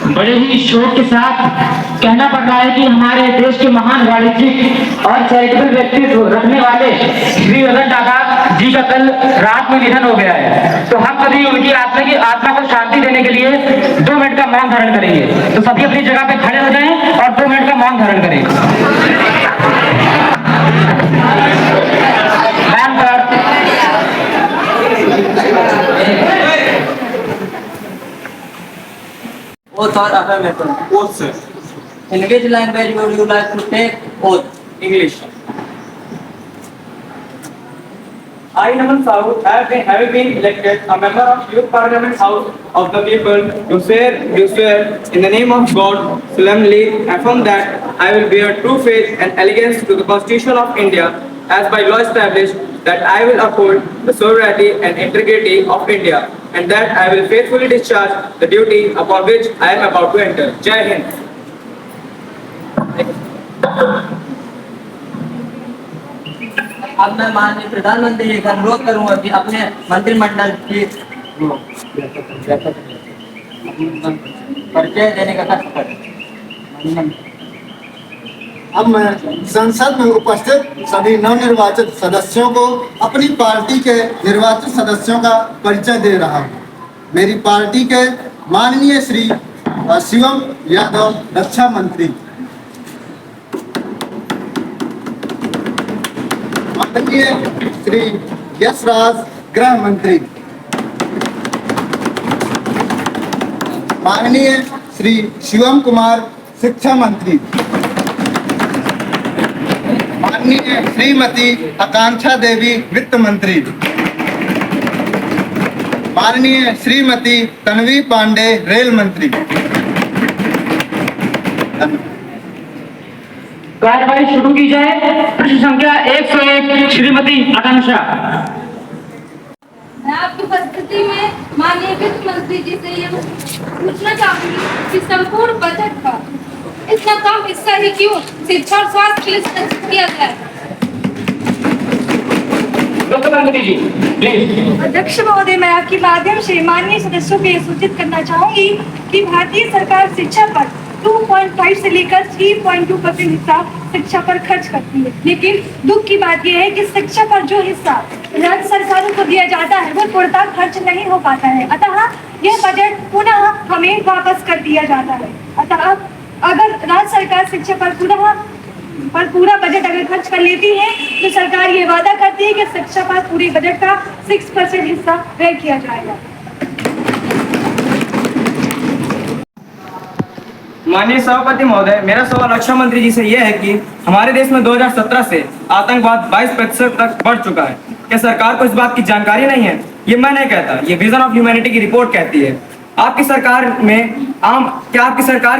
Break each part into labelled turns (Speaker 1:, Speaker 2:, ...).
Speaker 1: बड़े ही शौक के साथ कहना पड़ रहा है कि हमारे देश के महान वाणिज्यिक और चैरिटेबल व्यक्तित्व रखने वाले श्री रतन टाटा जी का कल रात में निधन हो गया है। तो हम सभी उनकी आत्मा को शांति देने के लिए 2 मिनट का मौन धारण करेंगे। तो सभी अपनी जगह पे खड़े हो जाएं और 2 मिनट का मौन धारण करें।
Speaker 2: Oath or affirmation?
Speaker 3: Oath, sir.
Speaker 2: In which language would you like to take oath?
Speaker 3: English. I, Naman Sahu, have been elected a member of Youth Parliament House of the People, do swear in the name of God, solemnly affirm that I will bear true faith and allegiance to the Constitution of India, as by law established, that I will uphold the sovereignty and integrity of India, and that I will faithfully discharge the duty upon which I am about to enter. Jai Hind.
Speaker 2: अब मैं माननीय प्रधानमंत्री जी का अनुरोध करूंगा कि अपने मंत्रिमंडल की परिचय देने का कष्ट करें।
Speaker 4: अब मैं संसद में उपस्थित सभी नवनिर्वाचित सदस्यों को अपनी पार्टी के निर्वाचित सदस्यों का परिचय दे रहा हूँ। मेरी पार्टी के माननीय श्री शिवम यादव रक्षा मंत्री, माननीय श्री यशराज गृह मंत्री, माननीय श्री शिवम कुमार शिक्षा मंत्री, माननीय श्रीमती आकांक्षा देवी वित्त मंत्री, माननीय श्रीमती तन्वी पांडे रेल मंत्री।
Speaker 1: कार्यवाही शुरू की जाए। प्रश्न संख्या 101 श्रीमती आकांक्षा।
Speaker 5: मैं आपकी उपस्थिति में माननीय वित्त मंत्री जी से ये पूछना चाहूंगी कि संपूर्ण बजट का इतना कम हिस्सा ही क्यों शिक्षा और स्वास्थ्य के लिए संरक्षित किया गया है?
Speaker 1: जी प्लीज।
Speaker 6: अध्यक्ष महोदय, मैं आपके माध्यम से माननीय सदस्यों को ये सूचित करना चाहूंगी कि भारतीय सरकार शिक्षा पर 2.5 से लेकर 3.2% हिस्सा शिक्षा पर खर्च करती है, लेकिन दुख की बात यह है कि शिक्षा पर जो हिस्सा राज्य सरकारों को दिया जाता है वो पूर्णतः खर्च नहीं हो पाता है। अतः यह बजट पुनः हमें वापस कर दिया जाता है। अतः अगर राज्य सरकार शिक्षा पर पूरा बजट अगर खर्च कर लेती है तो सरकार ये वादा करती है कि शिक्षा पर पूरे बजट का 6% हिस्सा व्यय किया जाएगा।
Speaker 3: माननीय सभापति महोदय, मेरा सवाल रक्षा मंत्री जी से यह है कि हमारे देश में 2017 से आतंकवाद 22% तक बढ़ चुका है। क्या सरकार को इस बात की जानकारी नहीं है? ये मैं नहीं कहता, ये विजन ऑफ ह्यूमैनिटी की रिपोर्ट कहती है। आपकी सरकार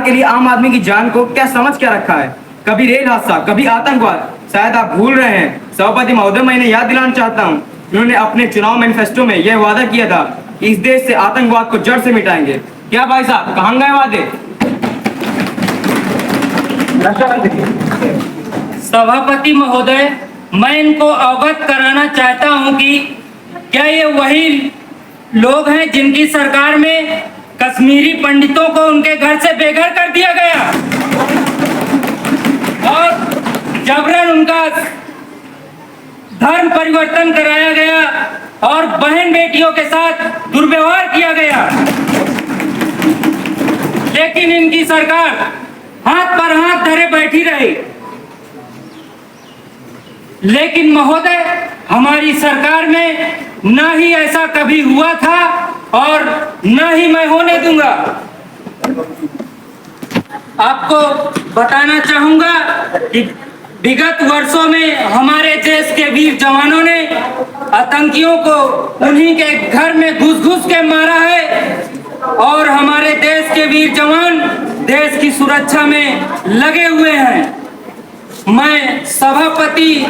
Speaker 3: के लिए आम आदमी की जान को क्या समझ क्या रखा है? कभी रेल हादसा, कभी आतंकवाद, शायद आप भूल रहे हैं। सभापति महोदय, मैं याद दिलाना चाहता हूँ, उन्होंने अपने चुनाव मैनिफेस्टो में यह वादा किया था कि इस देश से आतंकवाद को जड़ से मिटाएंगे। क्या भाई साहब, कहाँ गए वादे?
Speaker 7: सभापति महोदय, मैं इनको अवगत कराना चाहता हूं कि क्या ये वही लोग हैं जिनकी सरकार में कश्मीरी पंडितों को उनके घर से बेघर कर दिया गया और जबरन उनका धर्म परिवर्तन कराया गया और बहन बेटियों के साथ दुर्व्यवहार किया गया, लेकिन इनकी सरकार हाथ पर हाथ धरे बैठी रही। लेकिन महोदय, हमारी सरकार में न ही ऐसा कभी हुआ था और न ही मैं होने दूंगा। आपको बताना चाहूंगा कि विगत वर्षों में हमारे देश के वीर जवानों ने आतंकियों को उन्हीं के घर में घुस के मारा है और हमारे देश के वीर जवान देश की सुरक्षा में लगे हुए हैं। मैं सभापति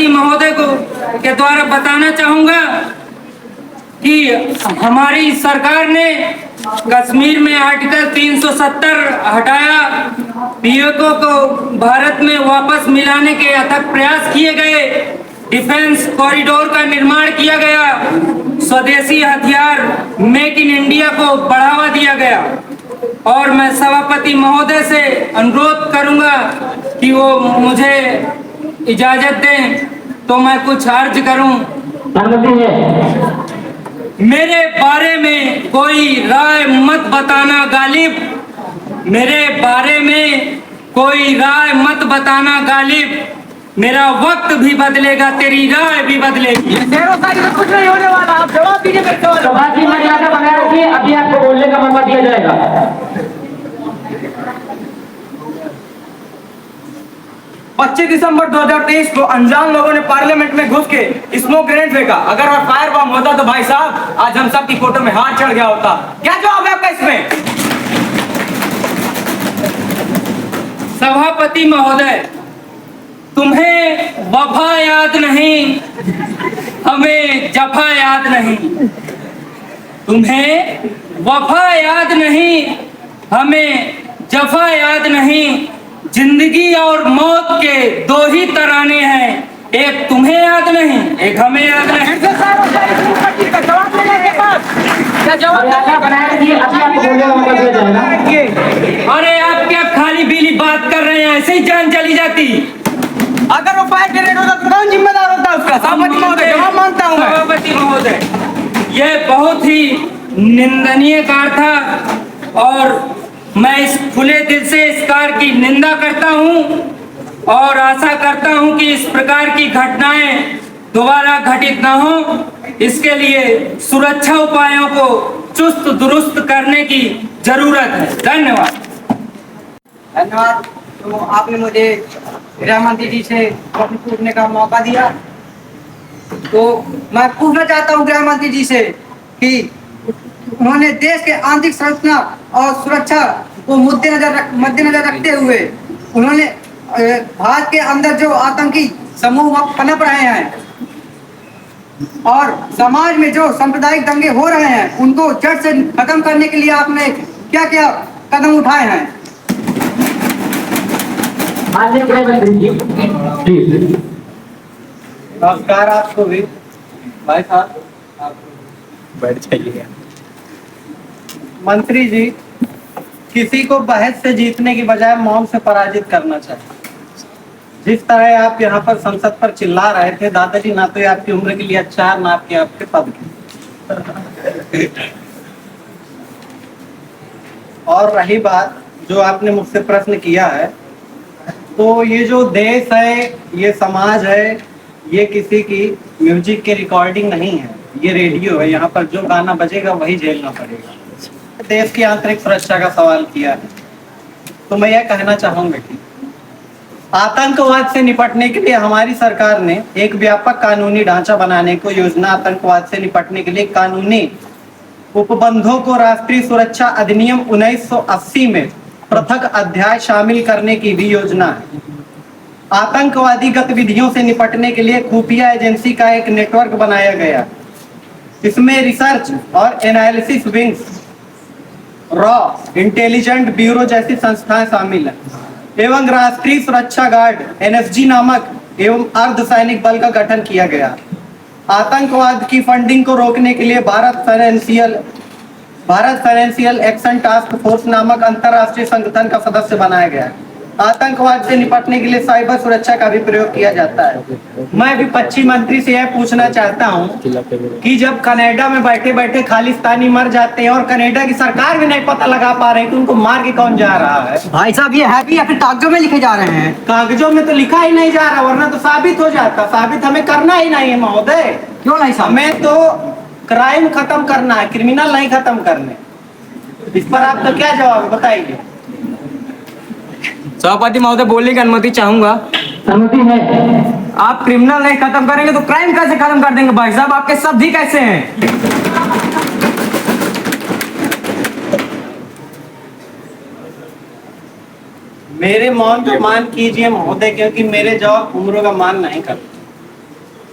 Speaker 7: महोदय को के द्वारा बताना चाहूंगा कि हमारी सरकार ने कश्मीर में आर्टिकल 370 हटाया पीओके को भारत में वापस मिलाने के अथक प्रयास किए गए, डिफेंस कॉरिडोर का निर्माण किया गया, स्वदेशी हथियार मेक इन इंडिया को बढ़ावा दिया गया। और मैं सभापति महोदय से अनुरोध करूंगा कि वो मुझे इजाजत दें तो मैं कुछ अर्ज करूं।
Speaker 1: अनुमति है।
Speaker 7: मेरे बारे में कोई राय मत बताना गालिब, मेरे बारे में कोई राय मत बताना गालिब, मेरा वक्त भी बदलेगा, तेरी राय भी बदलेगी।
Speaker 2: कुछ नहीं होने वाला, आप जवाब दीजिए मेरे सवाल का।
Speaker 1: सभा की मर्यादा बनाए रखिए, अभी आपको बोलने का मौका दिया जाएगा।
Speaker 3: 25 दिसंबर 2023 को अनजान लोगों ने पार्लियामेंट में घुस के स्मोक ग्रेनेड फेंका। अगर वह फायर बम होता तो भाई साहब आज हम सब की फोटो में हाथ चढ़ गया होता। क्या जवाब है आपका इसमें?
Speaker 7: सभापति महोदय, तुम्हें वफा याद नहीं, हमें जफा याद नहीं। तुम्हें वफा याद नहीं, हमें जफा याद नहीं। जिंदगी और मौत के दो ही तराने हैं, एक तुम्हें याद नहीं, एक हमें याद नहीं।
Speaker 1: मर्यादा बनाए रखिए, अभी आपको बोलने का मौका दिया जाएगा।
Speaker 7: अरे आप क्या खाली पीली बात कर रहे हैं, ऐसे ही जान चली जाती।
Speaker 3: अगर वो फायर ग्रेनेड होता तो कौन जिम्मेदार होता उसका? सभापति महोदय जवाब मांगता हूं मैं।
Speaker 7: सभापति महोदय, यह बहुत ही निंदनीय कार्य था और मैं इस खुले दिल से इस कार्य की निंदा करता हूं और आशा करता हूं कि इस प्रकार की घटनाएं दोबारा घटित न हो। इसके लिए सुरक्षा उपायों को चुस्त दुरुस्त करने की जरूरत है। धन्यवाद।
Speaker 2: धन्यवाद। तो आपने मुझे गृह मंत्री जी से प्रश्न पूछने का मौका दिया, तो मैं पूछना चाहता हूं गृह मंत्री जी से कि उन्होंने देश के आंतरिक संरचना और सुरक्षा को मद्देनजर रखते हुए उन्होंने भारत के अंदर जो आतंकी समूह पनप रहे हैं और समाज में जो सांप्रदायिक दंगे हो रहे हैं उनको जड़ से खत्म करने के लिए आपने क्या क्या कदम उठाए हैं?
Speaker 1: माननीय गृह मंत्री जी।
Speaker 3: नमस्कार आपको भी भाई साहब, आप बैठ जाइए। मंत्री जी, किसी को बहस से जीतने की बजाय मौन से पराजित करना चाहिए। जिस तरह आप यहाँ पर संसद पर चिल्ला रहे थे, दादाजी ना तो ये आपकी उम्र के लिए अच्छा है ना आपके आपके पद के। और रही बात जो आपने मुझसे प्रश्न किया है, तो ये जो देश है, ये समाज है, ये किसी की म्यूजिक की रिकॉर्डिंग नहीं है, ये रेडियो है। यहाँ पर जो गाना बजेगा वही झेलना पड़ेगा। देश की आंतरिक सुरक्षा का सवाल किया है, तो मैं यह कहना चाहूंगा कि आतंकवाद से निपटने के लिए हमारी सरकार ने एक व्यापक कानूनी ढांचा बनाने को योजना, आतंकवाद से निपटने के लिए कानूनी उपबंधों को राष्ट्रीय सुरक्षा अधिनियम 1980 में पृथक अध्याय शामिल करने की भी योजना है। आतंकवादी गतिविधियों से निपटने के लिए खुफिया एजेंसी का एक नेटवर्क बनाया गया। इसमें रिसर्च और analysis wings, raw intelligent bureau जैसी संस्थाएं शामिल हैं एवं राष्ट्रीय सुरक्षा गार्ड NSG नामक एवं अर्धसैनिक बल का गठन किया गया। आतंकवाद की फंडिंग को रोकने के लिए Bharat financial action task force नामक अंतरराष्ट्रीय संगठन का सदस्य बनाया गया है। आतंकवाद से निपटने के लिए साइबर सुरक्षा का भी प्रयोग किया जाता है। मैं विपक्षी मंत्री से यह पूछना चाहता हूं कि जब कनाडा में बैठे बैठे खालिस्तानी मर जाते हैं और कनाडा की सरकार भी नहीं पता लगा पा रही कि उनको मार के कौन जा रहा है।
Speaker 2: भाई साहब, ये है भी या फिर कागजों में लिखे जा रहे हैं?
Speaker 3: कागजों में तो लिखा ही नहीं जा रहा, वरना तो साबित हो जाता। साबित हमें करना ही नहीं है महोदय।
Speaker 2: क्यों नहीं साहब?
Speaker 3: हमें तो क्राइम खत्म करना है, क्रिमिनल नहीं खत्म करने। इस पर आपका क्या जवाब है, बताइए। सभापति महोदय, बोलने की अनुमति चाहूंगा।
Speaker 1: अनुमति है।
Speaker 3: आप क्रिमिनल नहीं खत्म करेंगे तो क्राइम कैसे खत्म कर देंगे भाई साहब? आपके शब्द ही कैसे हैं? मेरे मौन को मान कीजिए महोदय, क्योंकि मेरे जवाब उम्र का मान नहीं करते।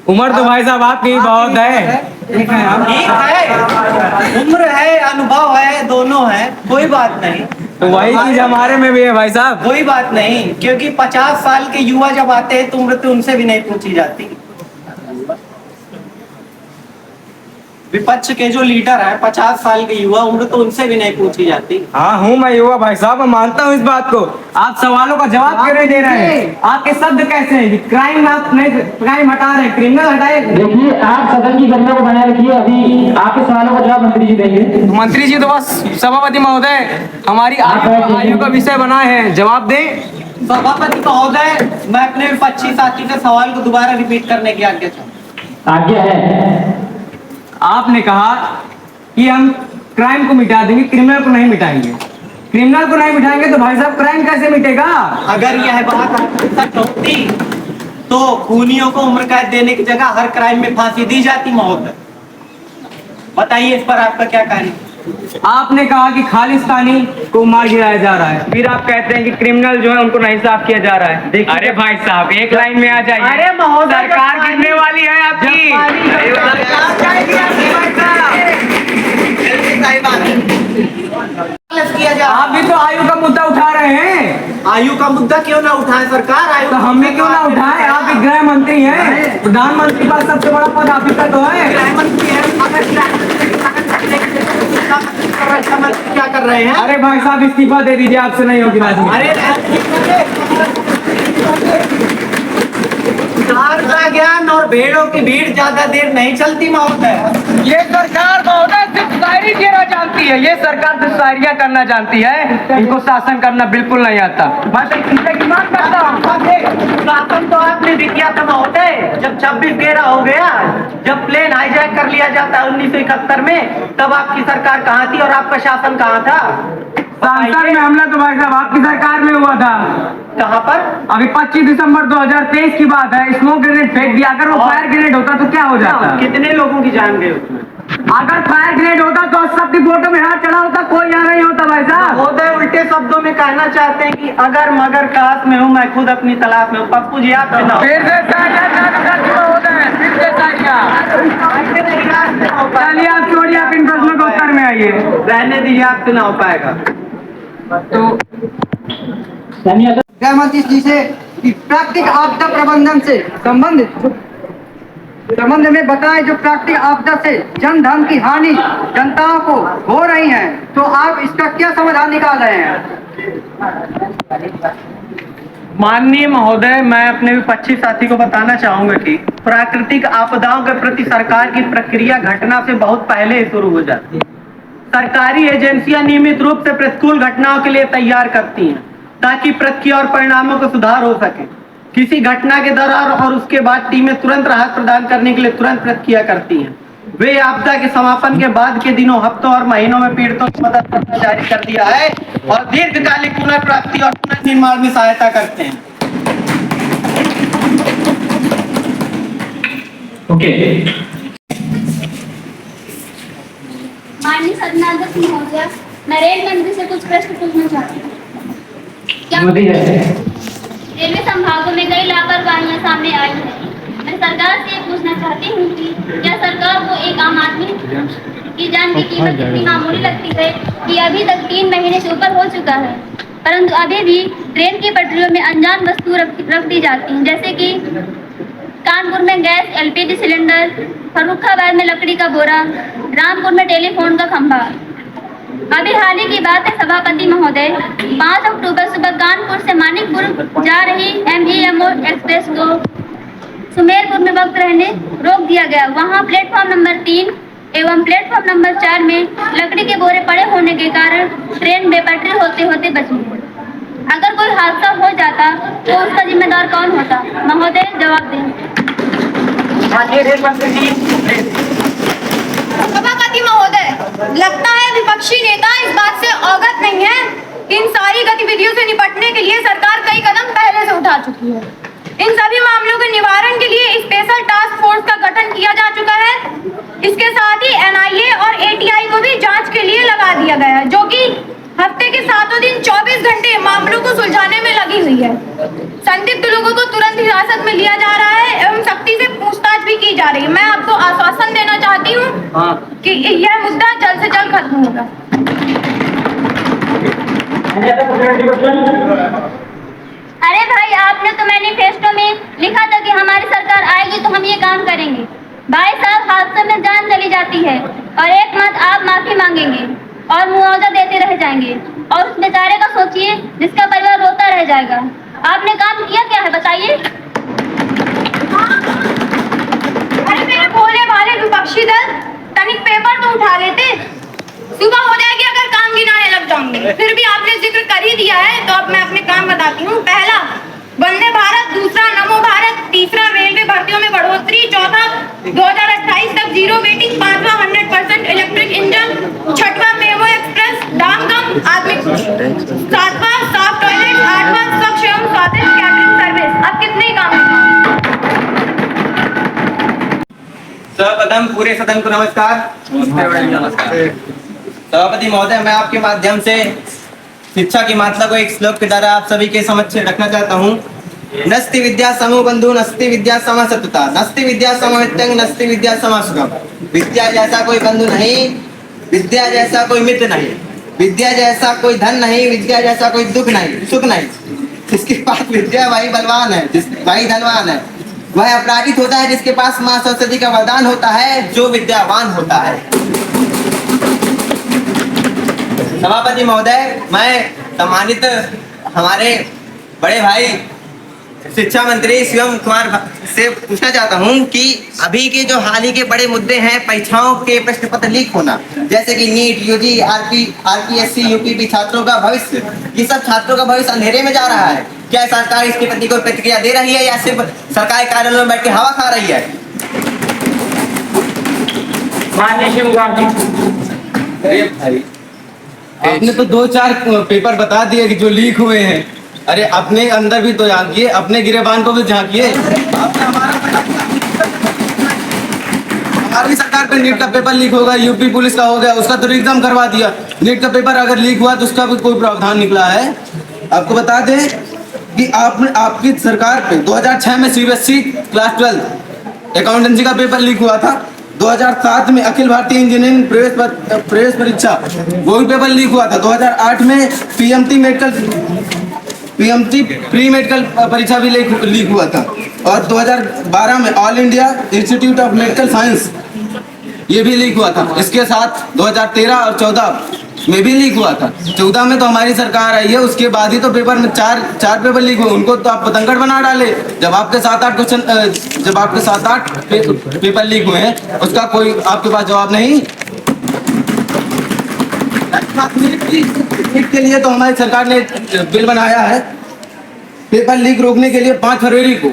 Speaker 3: उम्र तो भाई साहब आपकी बहुत है। ठीक है, उम्र है, अनुभव है, दोनों है, कोई बात नहीं। तो वही चीज हमारे में भी है भाई साहब।
Speaker 2: कोई बात नहीं, क्योंकि 50 साल के युवा जब आते हैं तो उम्र तो उनसे भी नहीं पूछी जाती। विपक्ष के जो लीडर है 50 साल के युवा, उम्र तो उनसे भी नहीं पूछी जाती।
Speaker 3: हाँ हूँ मैं युवा भाई साहब, मैं मानता हूँ इस बात को। आप सवालों का जवाब क्यों नहीं दे रहे हैं? आपके शब्द कैसे हैं? क्राइम आप नहीं, क्राइम हटा रहे, क्रिमिनल हटाए।
Speaker 1: देखिए, आप सदन की गरिमा को बनाए रखिए। अभी आपके सवालों का जवाब मंत्री जी देंगे।
Speaker 3: मंत्री जी तो बस सभापति महोदय हमारी आयु का विषय बनाए हैं, जवाब दें।
Speaker 2: सभापति महोदय, मैं अपने विपक्षी साथी से सवाल को दोबारा रिपीट करने की आज्ञा चाहूँ।
Speaker 1: आज्ञा है।
Speaker 3: आपने कहा कि हम क्राइम को मिटा देंगे, क्रिमिनल को नहीं मिटाएंगे। क्रिमिनल को नहीं मिटाएंगे तो भाई साहब क्राइम कैसे मिटेगा?
Speaker 2: अगर यह बात सच होती तो खूनियों को उम्र कैद देने की जगह हर क्राइम में फांसी दी जाती महोदय। बताइए इस पर आपका क्या कहना?
Speaker 3: आपने कहा कि खालिस्तानी को मार गिराया जा रहा है, फिर आप कहते हैं कि क्रिमिनल जो है उनको नहीं साफ किया जा रहा है। अरे भाई साहब एक लाइन में आ जाइए। अरे महोदय सरकार गिरने वाली है आपकी। आप भी तो आयु का मुद्दा उठा रहे हैं।
Speaker 2: आयु का मुद्दा क्यों ना उठाए सरकार? आयु
Speaker 3: तो हम भी क्यों ना उठाए? आप भी गृह मंत्री हैं, प्रधानमंत्री का सबसे बड़ा पद आप ही का तो है।
Speaker 2: क्या कर रहे हैं?
Speaker 3: अरे भाई साहब इस्तीफा दे दीजिए, आपसे नहीं होगी राजनीति।
Speaker 2: अरे ज्ञान और भेड़ों की भीड़ ज्यादा देर नहीं चलती महोदय।
Speaker 3: ये सरकार महोदय सिर्फ शायरी देना जानती है। ये सरकार सिर्फ शायरियाँ करना जानती है, इनको शासन करना बिल्कुल नहीं आता। मैं तो किसी की मांग करता हूँ।
Speaker 2: शासन तो आपने भी किया था महोदय, जब 26/11 हो गया, जब प्लेन हाईजैक कर लिया जाता 1971 में, तब आपकी सरकार कहाँ थी और आपका शासन कहाँ था?
Speaker 3: सांसद में हमला तो भाई साहब आपकी सरकार में हुआ था।
Speaker 2: कहाँ पर?
Speaker 3: अभी 25 दिसंबर 2023 की बात है। स्मोक ग्रेनेड फेंक दिया। अगर वो फायर ग्रेनेड होता तो क्या हो जाता?
Speaker 2: कितने लोगों की जान गई उसमें?
Speaker 3: अगर फायर ग्रेनेड होता तो सबकी फोटो में हाथ चढ़ा होता, कोई यहाँ नहीं होता भाई साहब।
Speaker 2: महोदय उल्टे शब्दों में कहना चाहते हैं कि अगर मगर काश में हूँ, मैं खुद अपनी तलाश में हूँ। पप्पू जी आप सुनाओ।
Speaker 3: फिर से शायरियाँ चालू कर दी महोदय, फिर से शायरियाँ। चलिए आप छोड़िए, आप इन प्रश्नों के उत्तर में आइए।
Speaker 2: रहने दीजिए, आपसे ना हो पाएगा।
Speaker 3: तो
Speaker 1: धन्यवाद।
Speaker 2: गृह मंत्री जी से कि प्राकृतिक आपदा प्रबंधन से संबंध में बताएं, जो प्राकृतिक आपदा से जन धन की हानि जनताओं को हो रही है, तो आप इसका क्या समाधान निकाल रहे हैं? माननीय महोदय, मैं अपने विपक्षी साथी को बताना चाहूंगा कि प्राकृतिक आपदाओं के प्रति सरकार की प्रक्रिया घटना से बहुत पहले ही शुरू हो जाती है। सरकारी एजेंसियां नियमित रूप से प्रतिकूल घटनाओं के लिए तैयार करती हैं, ताकि प्रक्रिया और परिणामों को सुधार हो सके। किसी घटना के दौरान और उसके बाद टीमें तुरंत राहत प्रदान करने के लिए तुरंत प्रतिक्रिया करती हैं। वे आपदा के समापन के बाद के दिनों, हफ्तों और महीनों में पीड़ितों की मदद करना जारी कर दिया है और दीर्घकालिक पुनर्प्राप्ति और पुनर्निर्माण में सहायता करते हैं।
Speaker 1: ओके।
Speaker 5: माननीय सदनाध्यक्ष महोदय, मैं रेल मंत्री से कुछ प्रश्न पूछना चाहती हूँ। क्या
Speaker 1: मोदी है।
Speaker 5: रेलवे संभागों में कई लापरवाहियां सामने आई हैं। मैं सरकार से ये पूछना चाहती हूँ कि क्या सरकार को एक आम आदमी की जान की कीमत इतनी मामूली लगती है कि अभी तक 3 महीने से ऊपर हो चुका है, परंतु अभी भी ट्रेन की पटरियों में अनजान वस्तु रख दी जाती हैं, जैसे कि कानपुर में गैस LPG सिलेंडर, फर्रुखाबाद में लकड़ी का बोरा, रामपुर में टेलीफोन का खंभा। अभी हाल ही की बात है सभापति महोदय, 5 अक्टूबर सुबह कानपुर से मानिकपुर जा रही MEMO एक्सप्रेस को सुमेरपुर में वक्त रहने रोक दिया गया। वहां प्लेटफॉर्म नंबर 3 एवं प्लेटफॉर्म नंबर 4 में लकड़ी के बोरे पड़े होने के कारण ट्रेन बेपटरी होते होते बच गई। अगर कोई हादसा हो जाता तो उसका जिम्मेदार कौन होता? महोदय जवाब दें।
Speaker 6: सभापति महोदय, लगता है विपक्षी नेता इस बात से अवगत नहीं है कि इन सारी गतिविधियों से निपटने के लिए सरकार कई कदम पहले से उठा चुकी है। इन सभी मामलों के निवारण के लिए स्पेशल टास्क फोर्स का गठन किया जा चुका है। इसके साथ ही NIA और ATI को भी जांच के लिए लगा दिया गया है, जो कि हफ्ते के 7 दिन 24 घंटे मामलों को सुलझाने में लगी हुई है। संदिग्ध लोगों को तुरंत हिरासत में लिया जा रहा है एवं सख्ती से पूछताछ भी की जा रही है। मैं आपको आश्वासन देना चाहती हूँ कि यह मुद्दा जल्द से जल्द खत्म होगा।
Speaker 1: Any other supplementary question?
Speaker 5: अरे भाई, आपने तो मैनिफेस्टो में लिखा था कि हमारी सरकार आएगी तो हम ये काम करेंगे। भाई साहब, हादसे में जान चली जाती है और एक मत आप माफी मांगेंगे और मुआवजा देते रह जाएंगे, और उस बेचारे का सोचिए जिसका परिवार रोता रह जाएगा। आपने काम किया क्या है बताइए?
Speaker 6: अरे मेरे भोले भाले विपक्षी दल, तनिक पेपर तो उठा लेते। सुबह हो जाएगी अगर काम गिनाने लग जाऊंगी। फिर भी आपने जिक्र कर ही दिया है तो अब मैं अपने काम बताती हूँ। पहला, वंदे भारत। दूसरा, नमो भारत। तीसरा, रेलवे भर्तियों में बढ़ोतरी। चौथा, 2028 तक जीरो वेटिंग। पांचवा, 100% इलेक्ट्रिक इंजन। छठवां, मेवो एक्सप्रेस डामगम आदमी। सातवां, साफ टॉयलेट। आठवां, स्वच्छ एवं स्वादिष्ट कैटरिंग सर्विस। अब कितने काम हैं?
Speaker 3: सर्वप्रथम पूरे सदन को नमस्कार। सभापति महोदय, मैं आपके माध्यम से शिक्षा की मात्रा को एक श्लोक के द्वारा आप सभी के समक्ष रखना चाहता हूँ। नस्ति विद्या समो बंधु, नस्ति विद्या सम सतता, नस्ति विद्या समवित्यंग, नस्ति विद्या सम सुखम। विद्या जैसा कोई बंधु नहीं, विद्या जैसा कोई मित्र नहीं, विद्या जैसा कोई धन नहीं, विद्या जैसा कोई दुख नहीं, सुख नहीं। जिसके पास विद्या वही बलवान है, वही धनवान है। वह अपराजित होता है जिसके पास माँ सरस्वती का वरदान होता है, जो विद्यावान होता है। सभापति महोदय, मैं सम्मानित हमारे बड़े भाई शिक्षा मंत्री शिवम कुमार से पूछना चाहता हूं कि अभी के जो हाल ही के बड़े मुद्दे हैं, परीक्षाओं के प्रश्न पत्र लीक होना, जैसे कि नीट, यूजी, आरपीएससी, यूपीपी छात्रों का भविष्य, ये सब छात्रों का भविष्य अंधेरे में जा रहा है। क्या सरकार इसके प्रति कोई प्रतिक्रिया दे रही है या सिर्फ सरकारी कार्यालयों में बैठ के हवा खा रही है?
Speaker 1: माननीय शिव कुमार जी।
Speaker 3: आपने तो 2-4 पेपर बता दिए कि जो लीक हुए हैं। अरे अपने अंदर भी तो झांकिए, अपने गिरेबान को भी झांकिए। हमारी सरकार पे नीट का पेपर लीक होगा, यूपी पुलिस का हो गया, उसका तो एग्जाम करवा दिया। नीट का पेपर अगर लीक हुआ तो उसका भी कोई प्रावधान निकला है? आपको बता दें कि आपकी सरकार पे 2006 में सीबीएसई क्लास 12 अकाउंटेंसी का पेपर लीक हुआ था। 2007 में अखिल भारतीय इंजीनियरिंग प्रवेश परीक्षा वो भी पेपर लीक हुआ था। 2008 में पीएमटी प्री मेडिकल परीक्षा भी लीक हुआ था। और 2012 में all India institute of medical science ये भी लीक हुआ था। इसके साथ 2013 और 14 में भी लीक हुआ था। 14 में तो हमारी सरकार आई है, उसके बाद ही तो पेपर में चार पेपर लीक हुए। उनको तो आप पतंगड़ बना डाले। जब आपके 7-8 पेपर लीक हुए हैं, उसका कोई आपके पास जवाब नहीं। लीक के लिए तो हमारी सरकार ने बिल बनाया है, पेपर लीक रोकने के लिए 5 फरवरी को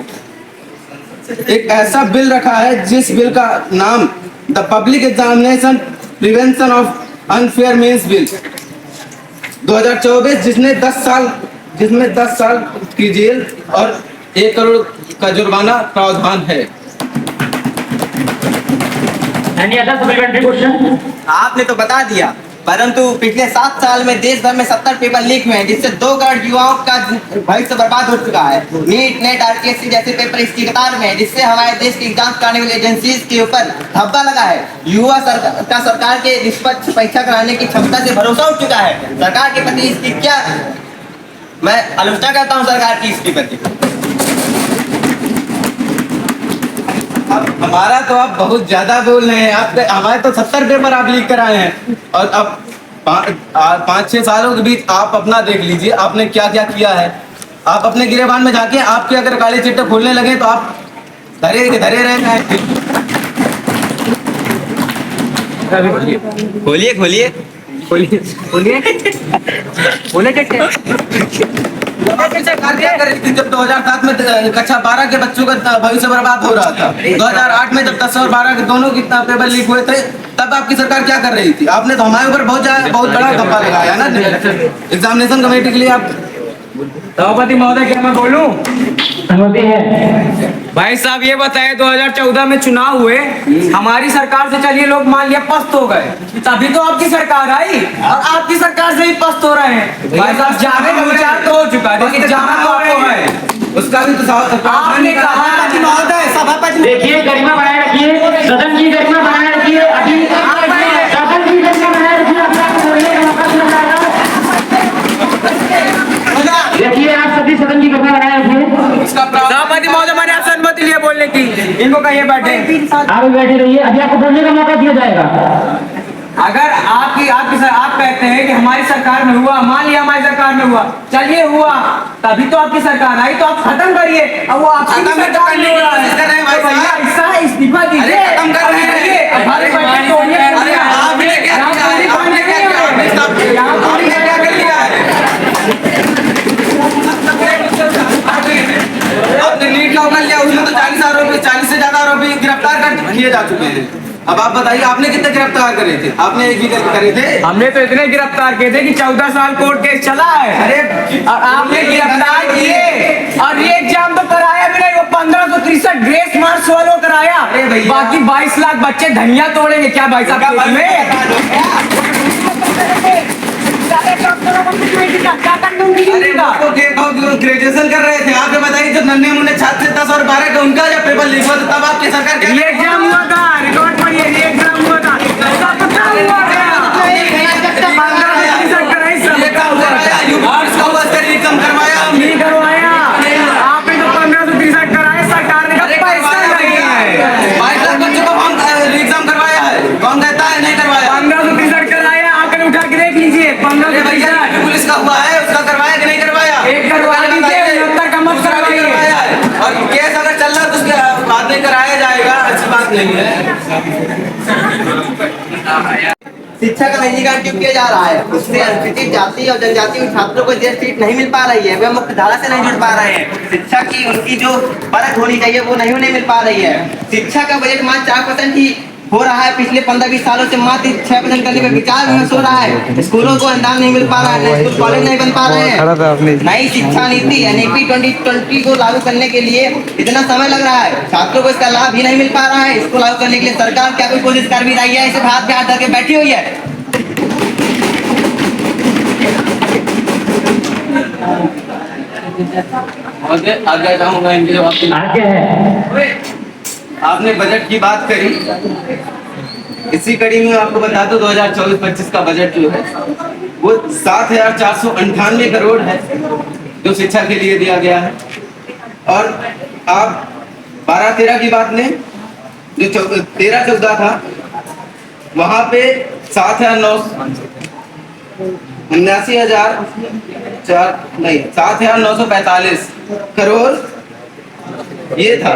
Speaker 3: एक ऐसा बिल रखा है जिस बिल का नाम the public examination prevention of unfair means bill 2024, जिसमें 10 साल की जेल और 1 करोड़ का जुर्माना प्रावधान है।
Speaker 1: Any other supplementary question?
Speaker 3: आपने तो बता दिया, परंतु पिछले 7 साल में देश भर में 70 पेपर लीक हुए हैं, जिससे 2 करोड़ युवाओं का भविष्य बर्बाद हो चुका है। नीट, नेट, आरपीएससी जैसे पेपर इसकी कतार में है, जिससे हमारे देश की एग्जाम कराने वाली एजेंसीज के ऊपर धब्बा लगा है। युवा सरकार के निष्पक्ष परीक्षा कराने की क्षमता से भरोसा उठ चुका है। सरकार के प्रति इसकी क्या मैं आलोचना करता हूँ सरकार की इसके प्रति। अब हमारा तो आप बहुत ज्यादा बोल रहे हैं। आप हमारे तो 70 पेपर आप लीक कराए हैं, और अब 5-6 सालों के बीच आप अपना देख लीजिए आपने क्या क्या किया है। आप अपने गिरेबान में जाके आपके अगर काले चिट्टे खोलने लगे तो आप धरे रह जाएंगे। खोलिए जब 2007 में कक्षा 12 के बच्चों का भविष्य बर्बाद हो रहा था, 2008 में जब 10 और 12 के दोनों कितना पेपर लीक हुए थे, तब आपकी सरकार क्या कर रही थी? आपने तो हमारे ऊपर बहुत बड़ा धब्बा लगाया ना एग्जामिनेशन कमेटी के लिए। आप
Speaker 7: सभापति महोदय, क्या मैं बोलूं?
Speaker 1: सहमति है।
Speaker 7: भाई साहब ये बताए 2014 में चुनाव हुए, हमारी सरकार से चलिए लोग मान लिया पस्त हो गए, तभी तो आपकी सरकार आई और आपकी सरकार से ही पस्त हो रहे हैं। भाई साहब जाने का विचार तो हो चुका है, लेकिन जाना तो आपको है, उसका भी तो आपने कहा महोदय। सभापति
Speaker 1: देखिए, गरिमा बनाए रखिए, सदन की गरिमा बनाए रखिए। अभी सदन की गरिमा बनाए रखिए।
Speaker 3: इनको कहिए बैठे।
Speaker 1: आप बैठे रहिए, अभी आपको बोलने का मौका दिया जाएगा।
Speaker 3: अगर आप कहते हैं कि हमारी सरकार में हुआ, मान लिया हमारी सरकार में हुआ, चलिए हुआ, तभी तो आपकी सरकार आई, तो आप खत्म करिए। अब वो आपकी सरकार नहीं हो रहा है, तो भैया ऐसा इस्तीफा दीजिए, खत्म कर रहे हैं।
Speaker 8: आपने लीड लॉ कर लिया, उसमें तो 40 से ज्यादा आरोपी गिरफ्तार कर किए जा चुके हैं। अब आप बताइए आपने कितने गिरफ्तार करे थे? आपने एक भी करे थे?
Speaker 3: हमने तो इतने गिरफ्तार किए थे कि 14 साल कोर्ट केस चला है। अरे और आपने गिरफ्तार किए और ये एग्जाम तो कराया भी नहीं, वो 1563 ग्रेस मार्क्स वालों कराया। बाकी 22 लाख बच्चे धनिया तोड़ेंगे क्या भाई साहब?
Speaker 8: ग्रेजुएशन कर रहे थे, आप बताइए जो नन्हे मुन्ने छात्र 10 और 12 का उनका जब पेपर लीक हुआ तब आपकी सरकार
Speaker 3: ये एग्जाम हुआ था, रिकॉर्ड पढ़िए, ये एग्जाम हुआ था,
Speaker 8: कम करवाया
Speaker 3: नहीं करवाया आपने तो 1563 कराए, सरकार ने पैसा नहीं है।
Speaker 8: 22 लाख बच्चों को एग्जाम करवाया है, कौन कहता है नहीं करवाया?
Speaker 3: 1563 कराया, आकर उठा के देख लीजिए। 1563
Speaker 8: पुलिस का हुआ है, उसका करवाया कि नहीं करवाया?
Speaker 3: एक करवा लीजिए, 69 का मत करवाइए।
Speaker 8: और केस अगर चल रहा है तो उसके बाद में कराया जाएगा, अच्छी बात नहीं है।
Speaker 2: शिक्षा का निजीकरण क्यों किया जा रहा है? उससे अनुसूचित जाति और जनजाति छात्रों को जो सीट नहीं मिल पा रही है, वे मुख्य धारा से नहीं जुड़ पा रहे हैं। शिक्षा की उनकी जो परख होनी चाहिए वो नहीं मिल पा रही है। शिक्षा का बजट मात्र 4% ही हो रहा है, पिछले 15-20 सालों से मात्र 6% करने पर विचार विमर्श हो रहा है। स्कूलों को अनुदान नहीं मिल पा रहा है, स्कूल कॉलेज नहीं बन पा रहे हैं। नई शिक्षा नीति NEP 2020 को लागू करने के लिए इतना समय लग रहा है, छात्रों को इसका लाभ ही नहीं मिल पा रहा है। इसको लागू करने के लिए सरकार क्या कोई कोशिश कर भी रही है? इसे हाथ पे हाथ धर के बैठी हुई है।
Speaker 8: आगे जाऊंगा इनके जवाब के लिए।
Speaker 1: आगे है,
Speaker 8: आपने बजट की बात करी, इसी कड़ी में आपको बता दूं 2024-25 का बजट जो है वो 7,498 करोड़ है जो शिक्षा के लिए दिया गया है। और आप 12-13 की बात लें, जो 13-14 था वहां पे 7,945 करोड़ ये था।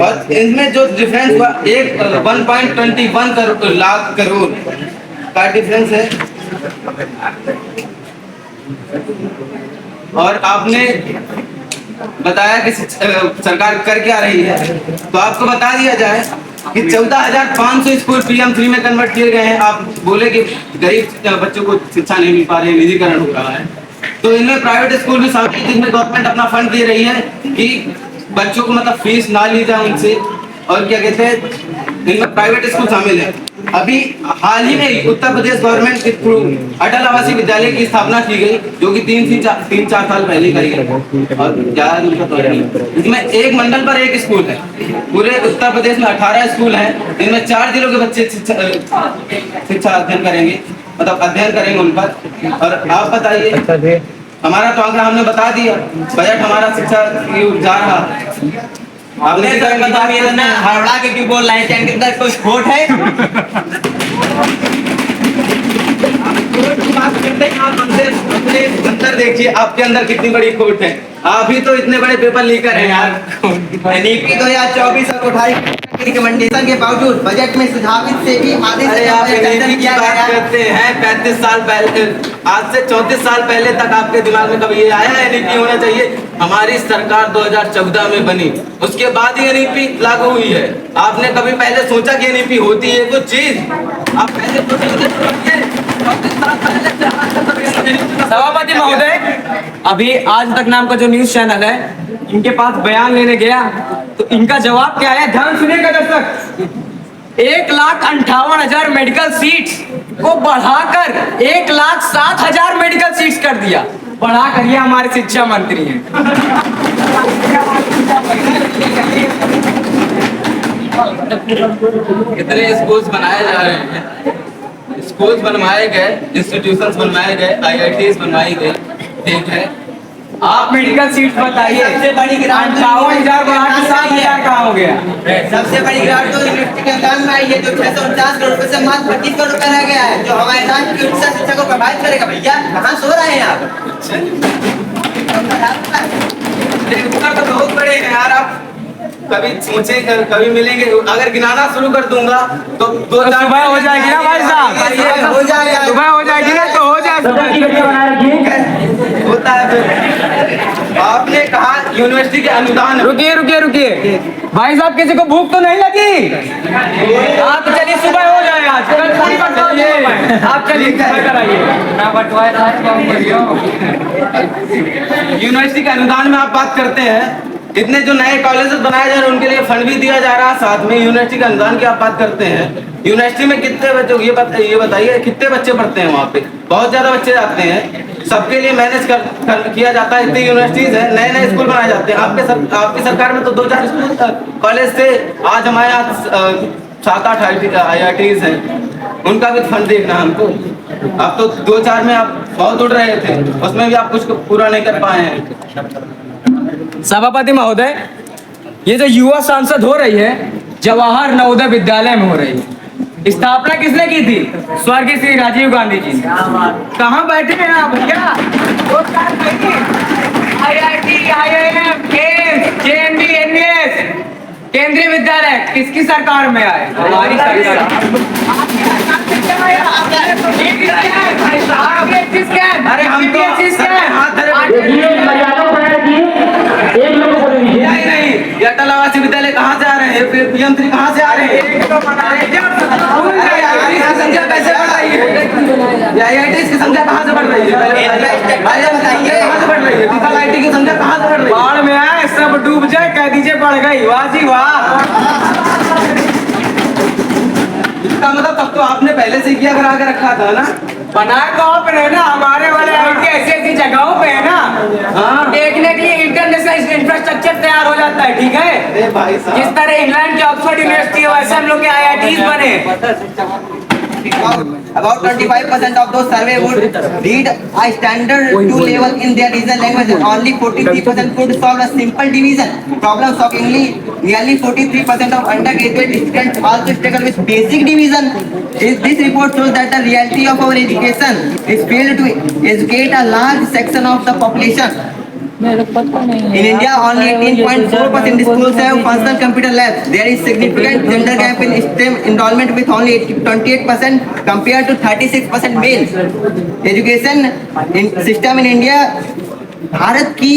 Speaker 8: और इनमें जो डिफरेंस हुआ 1.21 लाख करोड़ का डिफरेंस है। और आपने बताया कि सरकार कर क्या रही है, तो आपको बता दिया जाए कि 14,500 स्कूल PM3 में कन्वर्ट किए गए हैं। आप बोले कि गरीब बच्चों को शिक्षा नहीं मिल पा रही है, निजीकरण हो रहा है, तो इनमें प्राइवेट स्कूल भी शामिल है जिसमें गवर्नमेंट अपना फंड दे रही है कि बच्चों को मतलब फीस ना ली जाए उनसे। और क्या कहते हैं, इनमें प्राइवेट स्कूल शामिल है। अभी हाल ही में उत्तर प्रदेश गवर्नमेंट के थ्रू अटल आवासीय विद्यालय की स्थापना की गई, जो कि 3-4 साल पहले करी गई और ज्यादा दूर का तो नहीं। इसमें एक मंडल पर एक स्कूल है। पूरे उत्तर प्रदेश में 18 स्कूल हैं, इनमें 4 जिलों के बच्चे शिक्षा अध्ययन करेंगे, मतलब अध्ययन करेंगे उन पर। और आप बताइए, हमारा तो आंकड़ा हमने बता दिया, बजट हमारा शिक्षा जा रहा। आपने
Speaker 2: हड़बड़ा के क्यों बोल रहे हैं? इनके अंदर कोई खोट है?
Speaker 8: अंदर देखिए आपके अंदर कितनी बड़ी खोट है। आप ही तो इतने बड़े पेपर लीकर हैं यार।
Speaker 2: NEP 2024 और कोठारी रिकमेंडेशन के बावजूद बजट में सुझावित से भी आधे से
Speaker 8: आप NEP की बात करते हैं 35 साल पहले, आज से 34 साल पहले तक आपके दिमाग में कभी ये आया है NEP होना चाहिए? हमारी सरकार 2014 में बनी, उसके बाद ही NEP लागू हुई है। आपने कभी पहले सोचा कि NEP होती है कुछ चीज? आप पहले
Speaker 3: सभापति महोदय, अभी आज तक नाम का जो न्यूज चैनल है, इनके पास बयान लेने गया तो इनका जवाब क्या है, ध्यान सुनिएगा दर्शक। 1,58,000 मेडिकल सीट्स को बढ़ाकर 1,07,000 मेडिकल सीट्स कर दिया। बढ़ा कर ये हमारे शिक्षा मंत्री हैं।
Speaker 8: कितने स्कूल्स बनाए जा रहे हैं, स्कूल्स बनवाए गए, इंस्टीट्यूशंस बनवाए गए, IITs बनवाई गई, ठीक है।
Speaker 3: आप मेडिकल सीट बताइए।
Speaker 2: सबसे बड़ी ग्रांट
Speaker 3: 58,000 को 7,000 कहाँ हो गया?
Speaker 2: सबसे बड़ी ग्रांट तो यूनिवर्सिटी के अनुदान में आई है, जो 649 करोड़ रुपए से मात्र 25 करोड़ रुपए रह गया है, जो हमारे राज्य की उच्च शिक्षा को प्रभावित करेगा। भैया कहाँ सो रहे हैं आप?
Speaker 8: उत्तर तो बहुत बड़े हैं यार, आप कभी सोचे कभी मिलेंगे। अगर गिनाना शुरू कर दूंगा तो
Speaker 3: सुबह हो जाएगी ना भाई साहब,
Speaker 8: हो जाएगा,
Speaker 3: सुबह हो जाएगी ना, तो हो जाए
Speaker 1: सदन की गतियां बना रखिए।
Speaker 8: होता है फिर। आपने कहा यूनिवर्सिटी के अनुदान।
Speaker 3: रुकिए भाई साहब, किसी को भूख तो नहीं लगी? आप चलिए, सुबह हो जाए आज, कल पूरी बंटवाइए। आप चलिए सुबह कराइए ना, बंटवाए
Speaker 8: यूनिवर्सिटी के अनुदान में आप बात करते हैं। इतने जो नए कॉलेजेस बनाए जा रहे हैं उनके लिए फंड भी दिया जा रहा है, साथ में यूनिवर्सिटी के अनुदान की आप बात करते हैं। यूनिवर्सिटी में कितने बच्चे, ये बताइए कितने बच्चे पढ़ते हैं वहाँ पे? बहुत ज्यादा बच्चे जाते हैं, सबके लिए मैनेज किया जाता है। इतनी यूनिवर्सिटीज है, नए नए स्कूल बनाए जाते हैं। आपकी सरकार में तो 2-4 स्कूल कॉलेज थे, आज हमारे यहाँ 7-8 IITs हैं, उनका भी फंड देखना हमको। अब तो 2-4 में आप बहुत उड़ रहे थे, उसमें भी आप कुछ पूरा नहीं कर पाए हैं।
Speaker 3: सभापति महोदय, ये जो युवा सांसद हो रही है जवाहर नवोदय विद्यालय में हो रही है, स्थापना किसने की थी? स्वर्गीय श्री राजीव गांधी जी ने। कहाँ बैठे हैं आप भैया? IIT, IIM, KIMS, JNV, NVS, केंद्रीय विद्यालय किसकी सरकार में आए? हमारी सरकार। अरे हम तो
Speaker 1: मर्यादा को बनाए रखिए। एक लोग को बोले दीजिए।
Speaker 8: नहीं, ये अटल आवासीय विद्यालय कहाँ से आ रहे हैं? PM 3 कहाँ से आ रहे हैं? संख्या कैसे बढ़ रही है? IIT की संख्या कहाँ से बढ़ रही है? कहाँ से बढ़ रही है? IIT की संख्या कहाँ से बढ़ रही है?
Speaker 3: बाढ़ में आए सब डूब जाए, कह दीजिए बढ़ गई। वाह जी वाह।
Speaker 8: इसका मतलब तब तो आपने पहले से किया करा के रखा था ना?
Speaker 3: बनाए तो आप है ना, हमारे वाले IIT ऐसी जगहों पे है ना, हाँ, देखने के लिए इंटरनेशनल इंफ्रास्ट्रक्चर तैयार हो जाता है। ठीक है,
Speaker 8: भाई साहब,
Speaker 3: जिस तरह इंग्लैंड की ऑक्सफोर्ड यूनिवर्सिटी है वैसे हम लोग के IITs बने।
Speaker 2: About 25% of those survey would read a standard 2 level in their regional language. Only 43% could solve a simple division problem. Shockingly, nearly 43% of undergraduate students also struggle with basic division. This report shows that the reality of our education is failed to educate a large section of the population. In India, only 18.4% schools have functional computer labs. There is significant gender gap in STEM enrollment with only 28% compared to 36% males. Education system in India, Bharat की